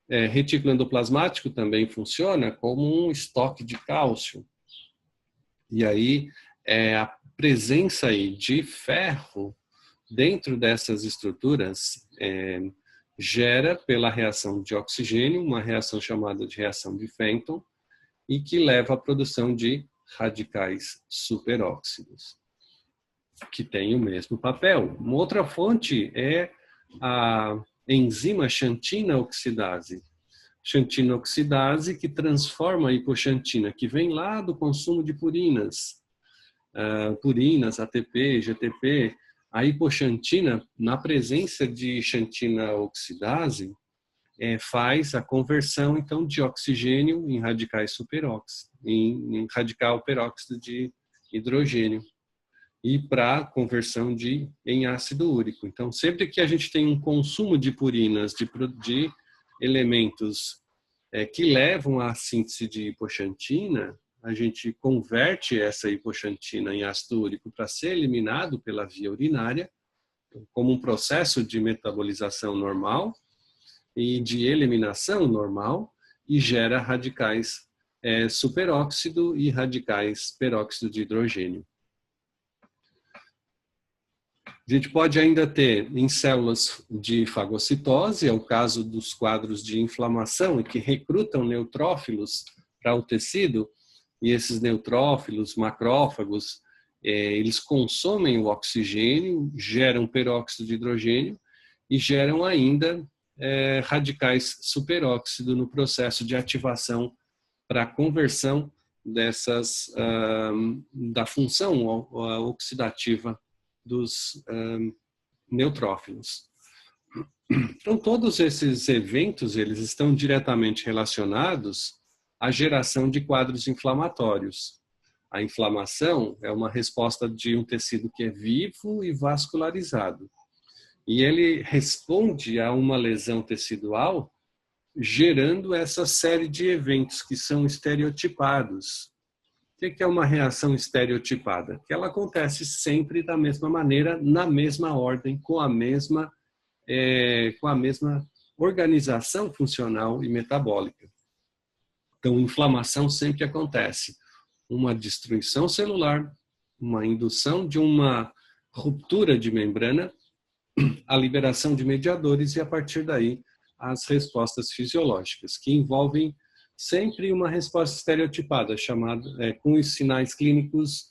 Retículo endoplasmático também funciona como um estoque de cálcio. E aí, a presença aí de ferro dentro dessas estruturas gera, pela reação de oxigênio, uma reação chamada de reação de Fenton, e que leva à produção de radicais superóxidos, que tem o mesmo papel. Uma outra fonte é a enzima xantina oxidase. Xantina oxidase que transforma a hipoxantina, que vem lá do consumo de purinas, ATP, GTP. A hipoxantina, na presença de xantina oxidase, faz a conversão então de oxigênio em radicais superóxidos, em radical peróxido de hidrogênio, e para conversão em ácido úrico. Então, sempre que a gente tem um consumo de purinas, de elementos que levam à síntese de hipoxantina, a gente converte essa hipoxantina em ácido úrico para ser eliminado pela via urinária, como um processo de metabolização normal e de eliminação normal, e gera radicais superóxido e radicais peróxido de hidrogênio. A gente pode ainda ter em células de fagocitose, é o caso dos quadros de inflamação e que recrutam neutrófilos para o tecido, e esses neutrófilos, macrófagos, eles consomem o oxigênio, geram peróxido de hidrogênio e geram ainda radicais superóxido no processo de ativação para conversão da função oxidativa dos neutrófilos. Então, todos esses eventos, eles estão diretamente relacionados à geração de quadros inflamatórios. A inflamação é uma resposta de um tecido que é vivo e vascularizado. E ele responde a uma lesão tecidual, gerando essa série de eventos que são estereotipados. O que é uma reação estereotipada? Que ela acontece sempre da mesma maneira, na mesma ordem, com a mesma organização funcional e metabólica. Então, inflamação sempre acontece. Uma destruição celular, uma indução de uma ruptura de membrana, a liberação de mediadores e, a partir daí, as respostas fisiológicas, que envolvem sempre uma resposta estereotipada, com os sinais clínicos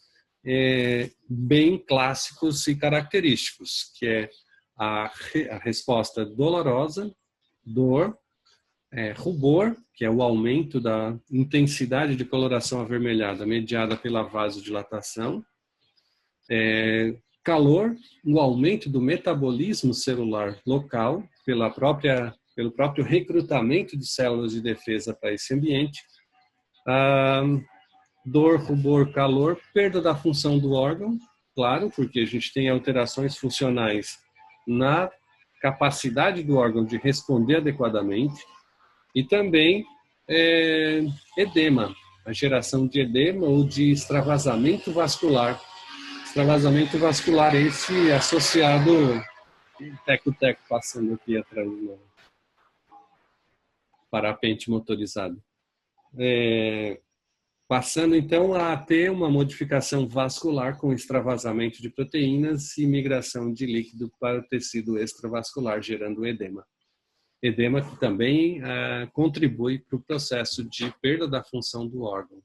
bem clássicos e característicos, que é a resposta dolorosa, dor, rubor, que é o aumento da intensidade de coloração avermelhada mediada pela vasodilatação, calor, o aumento do metabolismo celular local pelo próprio recrutamento de células de defesa para esse ambiente, dor, rubor, calor, perda da função do órgão, claro, porque a gente tem alterações funcionais na capacidade do órgão de responder adequadamente, e também edema, a geração de edema ou de extravasamento vascular. Extravasamento vascular esse associado, teco-teco passando aqui atrás do parapente motorizado. Passando então a ter uma modificação vascular com extravasamento de proteínas e migração de líquido para o tecido extravascular, gerando edema. Edema que também contribui para o processo de perda da função do órgão.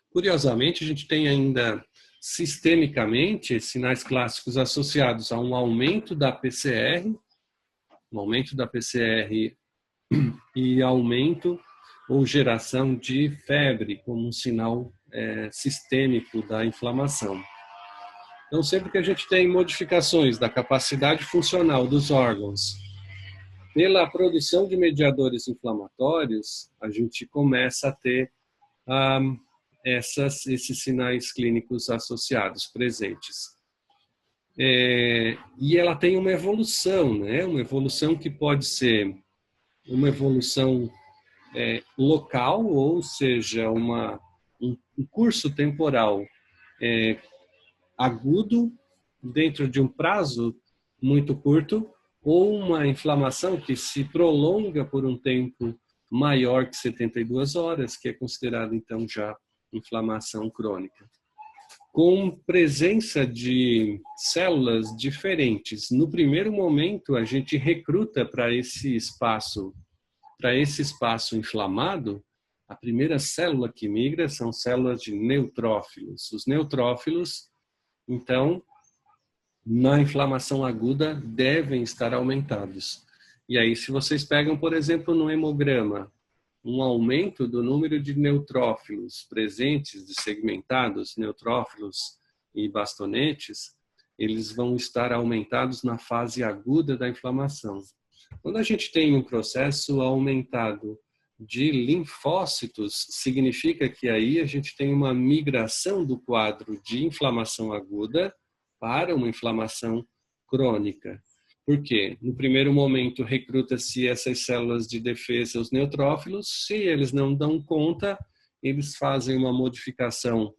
Curiosamente, a gente tem ainda sistemicamente sinais clássicos associados a um aumento da PCR, e aumento ou geração de febre como um sinal sistêmico da inflamação. Então, sempre que a gente tem modificações da capacidade funcional dos órgãos pela produção de inflamatórios, a gente começa a ter esses sinais clínicos associados, presentes. E ela tem uma evolução, né? Uma evolução que pode ser uma evolução local, ou seja, um curso temporal agudo dentro de um prazo muito curto, ou uma inflamação que se prolonga por um tempo maior que 72 horas, que é considerada então já inflamação crônica. Com presença de células diferentes. No primeiro momento, a gente recruta para esse espaço inflamado, a primeira célula que migra são células de neutrófilos. Os neutrófilos, então, na inflamação aguda, devem estar aumentados. E aí, se vocês pegam, por exemplo, no hemograma, um aumento do número de neutrófilos presentes, de segmentados, neutrófilos e bastonetes, eles vão estar aumentados na fase aguda da inflamação. Quando a gente tem um processo aumentado de linfócitos, significa que aí a gente tem uma migração do quadro de inflamação aguda para uma inflamação crônica. Por quê? No primeiro momento, recruta-se essas células de defesa, os neutrófilos. Se eles não dão conta, eles fazem uma modificação,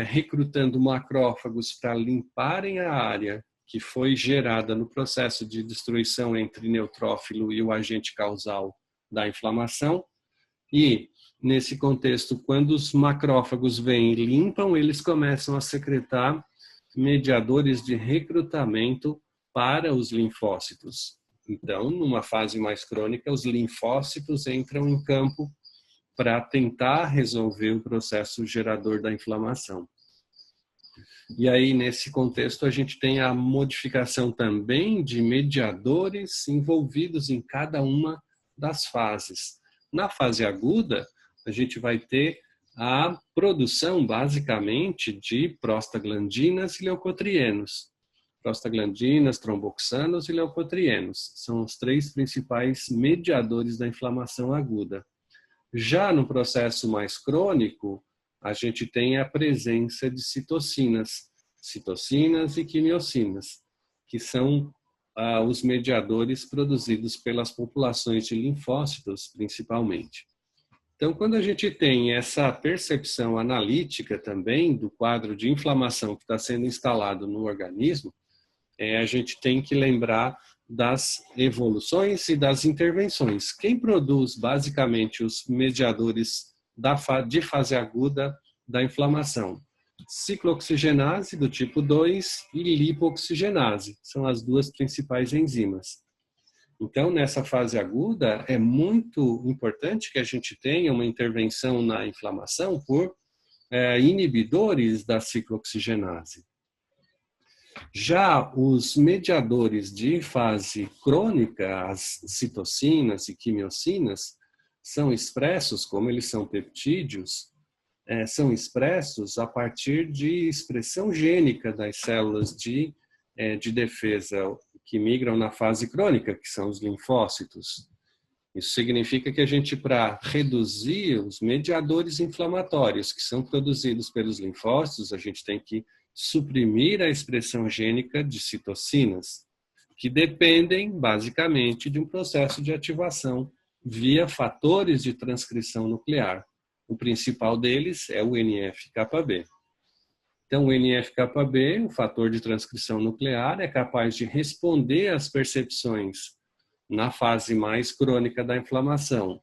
recrutando macrófagos para limparem a área que foi gerada no processo de destruição entre neutrófilo e o agente causal da inflamação. E, nesse contexto, quando os macrófagos vêm e limpam, eles começam a secretar mediadores de recrutamento para os linfócitos. Então, numa fase mais crônica, os linfócitos entram em campo para tentar resolver o processo gerador da inflamação. E aí, nesse contexto, a gente tem a modificação também de mediadores envolvidos em cada uma das fases. Na fase aguda, a gente vai ter a produção, basicamente, de prostaglandinas e leucotrienos. Prostaglandinas, tromboxanos e leucotrienos. São os três principais mediadores da inflamação aguda. Já no processo mais crônico, a gente tem a presença de citocinas e quimiocinas, que são os mediadores produzidos pelas populações de linfócitos, principalmente. Então, quando a gente tem essa percepção analítica também do quadro de inflamação que está sendo instalado no organismo, a gente tem que lembrar das evoluções e das intervenções. Quem produz basicamente os mediadores de fase aguda da inflamação? Ciclooxigenase do tipo 2 e lipooxigenase, são as duas principais enzimas. Então, nessa fase aguda, é muito importante que a gente tenha uma intervenção na inflamação por inibidores da ciclooxigenase. Já os mediadores de fase crônica, as citocinas e quimiocinas, são expressos, como eles são peptídeos, são expressos a partir de expressão gênica das células de defesa que migram na fase crônica, que são os linfócitos. Isso significa que a gente, para reduzir os mediadores inflamatórios que são produzidos pelos linfócitos, a gente tem que suprimir a expressão gênica de citocinas, que dependem, basicamente, de um processo de ativação via fatores de transcrição nuclear. O principal deles é o NF-κB. Então, o NF-κB, o fator de transcrição nuclear, é capaz de responder às percepções na fase mais crônica da inflamação,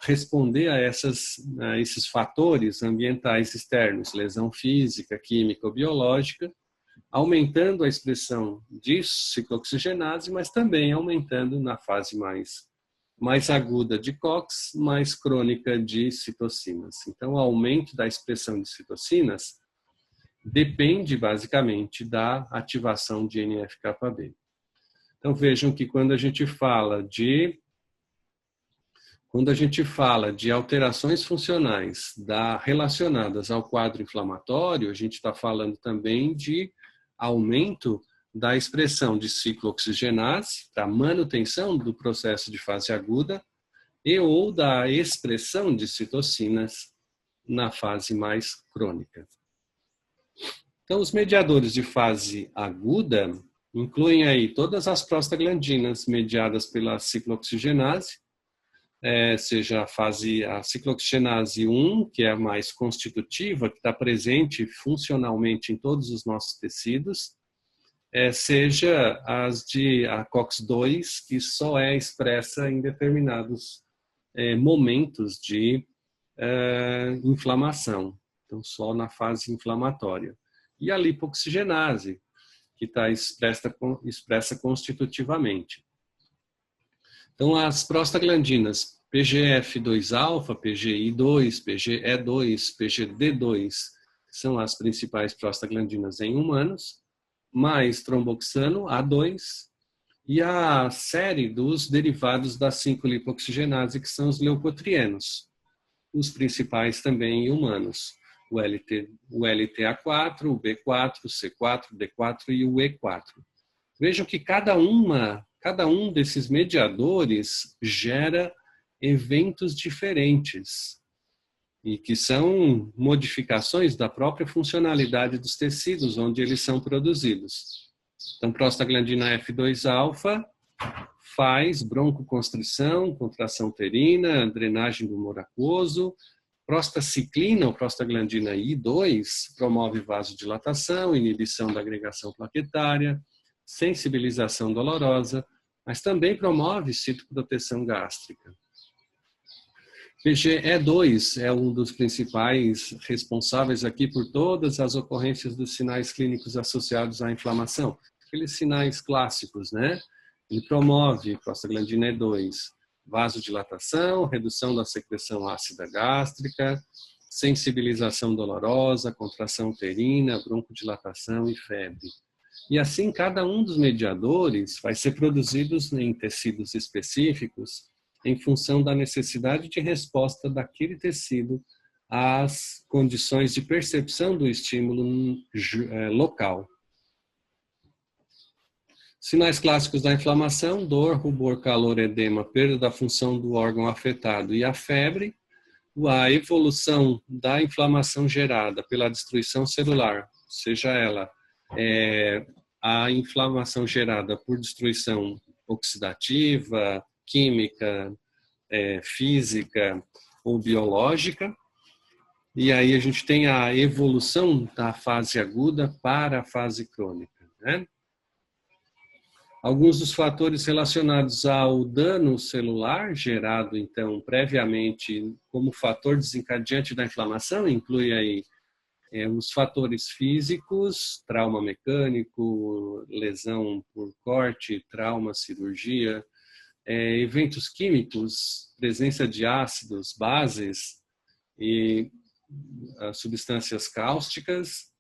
responder a esses fatores ambientais externos, lesão física, química ou biológica, aumentando a expressão de ciclooxigenase, mas também aumentando na fase mais aguda de COX, mais crônica de citocinas. Então, o aumento da expressão de citocinas depende basicamente da ativação de NF-κB. Então, vejam que quando a gente fala de alterações funcionais relacionadas ao quadro inflamatório, a gente está falando também de aumento da expressão de ciclooxigenase, da manutenção do processo de fase aguda, e ou da expressão de citocinas na fase mais crônica. Então, os mediadores de fase aguda incluem aí todas as prostaglandinas mediadas pela ciclooxigenase, seja a ciclooxigenase 1, que é a mais constitutiva, que está presente funcionalmente em todos os nossos tecidos, seja a COX-2, que só é expressa em determinados momentos de inflamação, então só na fase inflamatória. E a lipooxigenase, que está expressa constitutivamente. Então, as prostaglandinas PGF2-alfa, PGI2, PGE2, PGD2 são as principais prostaglandinas em humanos, mais tromboxano, A2, e a série dos derivados da 5-lipooxigenase, que são os leucotrienos, os principais também em humanos, o LTA4, o B4, o C4, o D4 e o E4. Vejam que cada um desses mediadores gera eventos diferentes e que são modificações da própria funcionalidade dos tecidos onde eles são produzidos. Então, prostaglandina F2-alfa faz broncoconstrição, contração uterina, drenagem do humor aquoso. Prostaciclina, ou prostaglandina I2, promove vasodilatação, inibição da agregação plaquetária, sensibilização dolorosa, mas também promove citoproteção gástrica. PGE2 é um dos principais responsáveis aqui por todas as ocorrências dos sinais clínicos associados à inflamação. Aqueles sinais clássicos, né? Ele promove, prostaglandina E2, vasodilatação, redução da secreção ácida gástrica, sensibilização dolorosa, contração uterina, broncodilatação e febre. E assim, cada um dos mediadores vai ser produzido em tecidos específicos em função da necessidade de resposta daquele tecido às condições de percepção do estímulo local. Sinais clássicos da inflamação: dor, rubor, calor, edema, perda da função do órgão afetado e a febre. A evolução da inflamação gerada pela destruição celular, seja ela a inflamação gerada por destruição oxidativa, química, física ou biológica. E aí a gente tem a evolução da fase aguda para a fase crônica, né? Alguns dos fatores relacionados ao dano celular gerado, então, previamente como fator desencadeante da inflamação, inclui aí os fatores físicos, trauma mecânico, lesão por corte, trauma, cirurgia, eventos químicos, presença de ácidos, bases e substâncias cáusticas,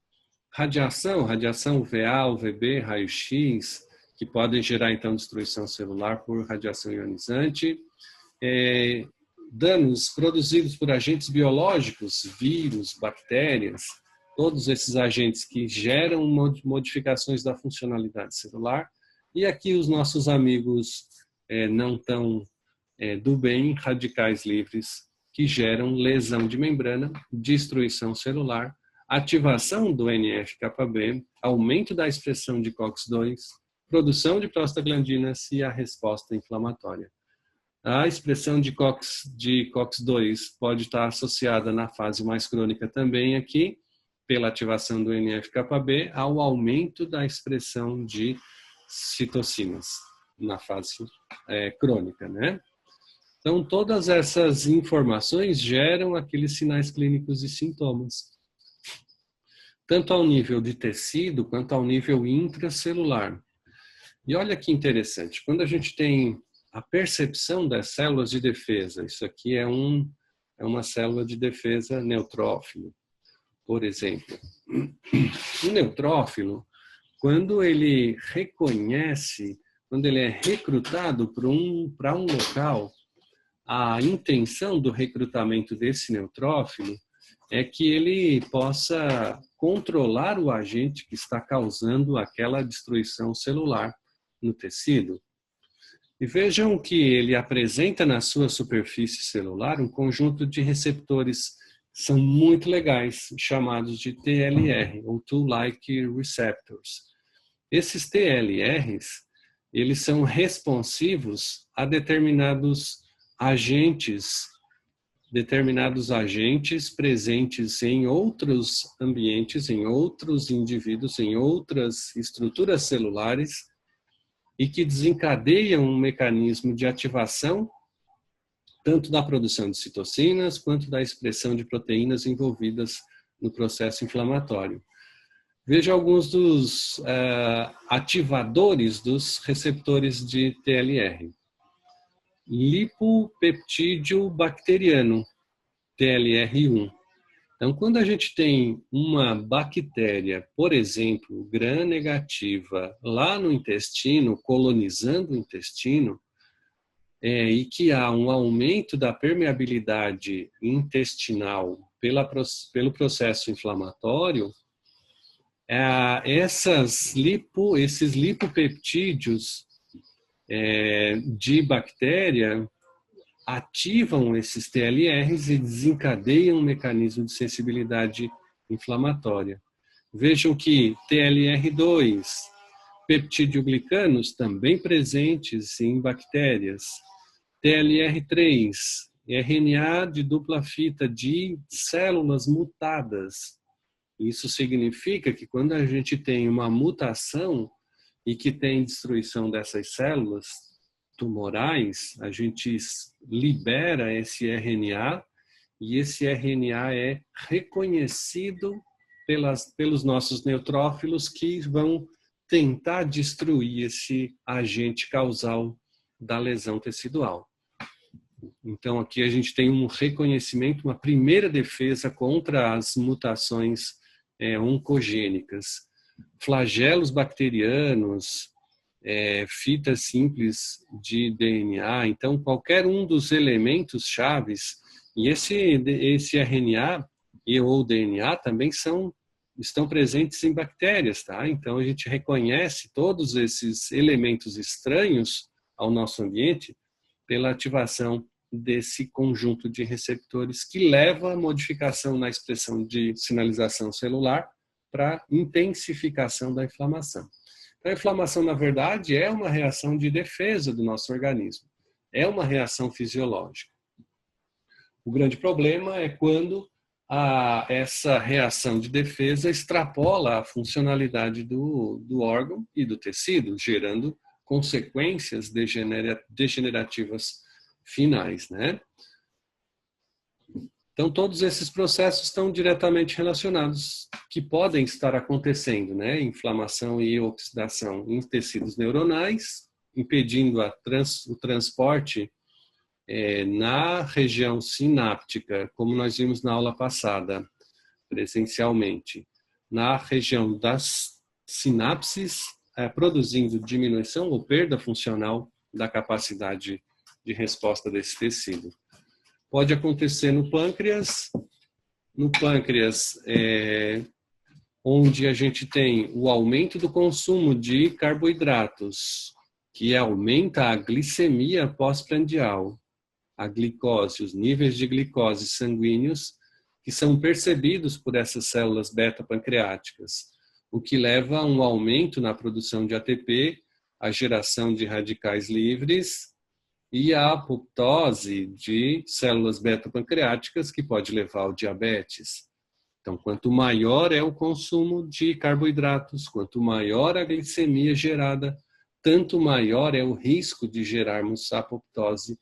radiação UVA, UVB, raio-x, que podem gerar, então, destruição celular por radiação ionizante, danos produzidos por agentes biológicos, vírus, bactérias, todos esses agentes que geram modificações da funcionalidade celular, e aqui os nossos amigos não tão do bem, radicais livres, que geram lesão de membrana, destruição celular, ativação do NF-κB, aumento da expressão de COX-2, produção de prostaglandinas e a resposta inflamatória. A expressão de COX-2 pode estar associada na fase mais crônica também aqui, pela ativação do NF-κB, ao aumento da expressão de citocinas na fase crônica, né? Então, todas essas informações geram aqueles sinais clínicos e sintomas, tanto ao nível de tecido quanto ao nível intracelular. E olha que interessante, quando a gente tem a percepção das células de defesa, isso aqui é uma célula de defesa neutrófilo, por exemplo. O neutrófilo, quando ele reconhece, quando ele é recrutado para um local, a intenção do recrutamento desse neutrófilo é que ele possa controlar o agente que está causando aquela destruição celular no tecido. E vejam que ele apresenta na sua superfície celular um conjunto de receptores que são muito legais, chamados de TLR, ou Toll-like Receptors. Esses TLRs, eles são responsivos a determinados agentes presentes em outros ambientes, em outros indivíduos, em outras estruturas celulares, e que desencadeiam um mecanismo de ativação tanto da produção de citocinas quanto da expressão de proteínas envolvidas no processo inflamatório. Veja alguns dos ativadores dos receptores de TLR. Lipopeptídeo bacteriano, TLR1. Então, quando a gente tem uma bactéria, por exemplo, gram-negativa, lá no intestino, colonizando o intestino, e que há um aumento da permeabilidade intestinal pelo processo inflamatório, esses lipopeptídeos de bactéria ativam esses TLRs e desencadeiam um mecanismo de sensibilidade inflamatória. Vejam que TLR2, peptidoglicanos também presentes em bactérias, TLR3, RNA de dupla fita de células mutadas. Isso significa que quando a gente tem uma mutação e que tem destruição dessas células tumorais, a gente libera esse RNA e esse RNA é reconhecido pelos nossos neutrófilos que vão tentar destruir esse agente causal da lesão tecidual. Então aqui a gente tem um reconhecimento, uma primeira defesa contra as mutações oncogênicas. Flagelos bacterianos, fitas simples de DNA. Então, qualquer um dos elementos chaves, e esse RNA ou DNA também estão presentes em bactérias, tá? Então, a gente reconhece todos esses elementos estranhos ao nosso ambiente pela ativação desse conjunto de receptores que leva à modificação na expressão de sinalização celular para intensificação da inflamação. Então, a inflamação, na verdade, é uma reação de defesa do nosso organismo. É uma reação fisiológica. O grande problema é quando essa reação de defesa extrapola a funcionalidade do órgão e do tecido, gerando consequências degenerativas finais, né? Então, todos esses processos estão diretamente relacionados, que podem estar acontecendo, né? Inflamação e oxidação em tecidos neuronais, impedindo o transporte na região sináptica, como nós vimos na aula passada, presencialmente, na região das sinapses, produzindo diminuição ou perda funcional da capacidade de resposta desse tecido. Pode acontecer no pâncreas, onde a gente tem o aumento do consumo de carboidratos, que aumenta a glicemia pós-prandial, a glicose, os níveis de glicose sanguíneos, que são percebidos por essas células beta-pancreáticas, o que leva a um aumento na produção de ATP, a geração de radicais livres e a apoptose de células beta-pancreáticas, que pode levar ao diabetes. Então, quanto maior é o consumo de carboidratos, quanto maior a glicemia gerada, tanto maior é o risco de gerarmos apoptose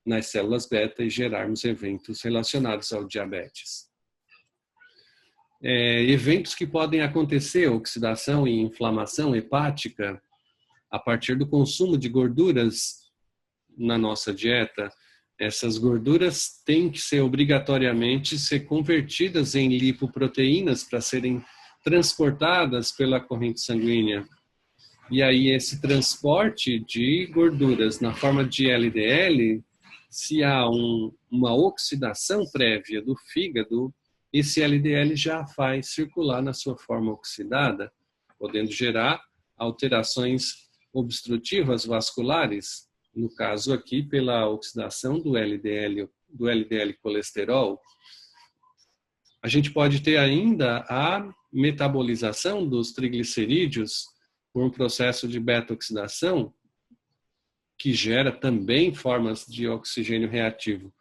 nas células beta e gerarmos eventos relacionados ao diabetes. Eventos que podem acontecer, oxidação e inflamação hepática, a partir do consumo de gorduras na nossa dieta. Essas gorduras têm que obrigatoriamente ser convertidas em lipoproteínas para serem transportadas pela corrente sanguínea. E aí esse transporte de gorduras na forma de LDL, se há uma oxidação prévia do fígado, esse LDL já faz circular na sua forma oxidada, podendo gerar alterações obstrutivas vasculares, no caso aqui pela oxidação do LDL colesterol. A gente pode ter ainda a metabolização dos triglicerídeos por um processo de beta-oxidação, que gera também formas de oxigênio reativo,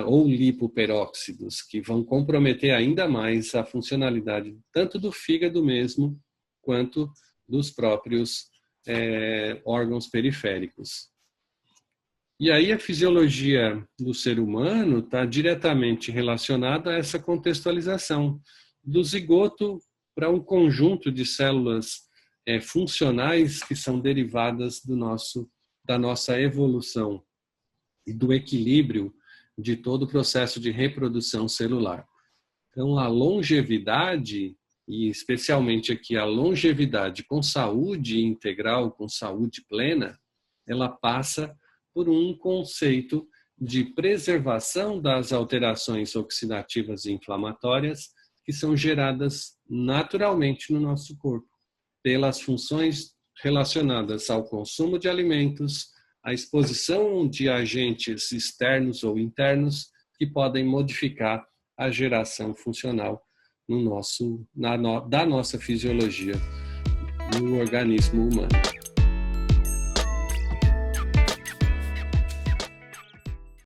ou lipoperóxidos, que vão comprometer ainda mais a funcionalidade tanto do fígado mesmo, quanto dos próprios órgãos periféricos. E aí a fisiologia do ser humano está diretamente relacionada a essa contextualização do zigoto para um conjunto de células funcionais que são derivadas da nossa evolução e do equilíbrio de todo o processo de reprodução celular. Então, a longevidade, e especialmente aqui a longevidade com saúde integral, com saúde plena, ela passa por um conceito de preservação das alterações oxidativas e inflamatórias que são geradas naturalmente no nosso corpo, pelas funções relacionadas ao consumo de alimentos, à exposição de agentes externos ou internos que podem modificar a geração funcional da nossa fisiologia no organismo humano.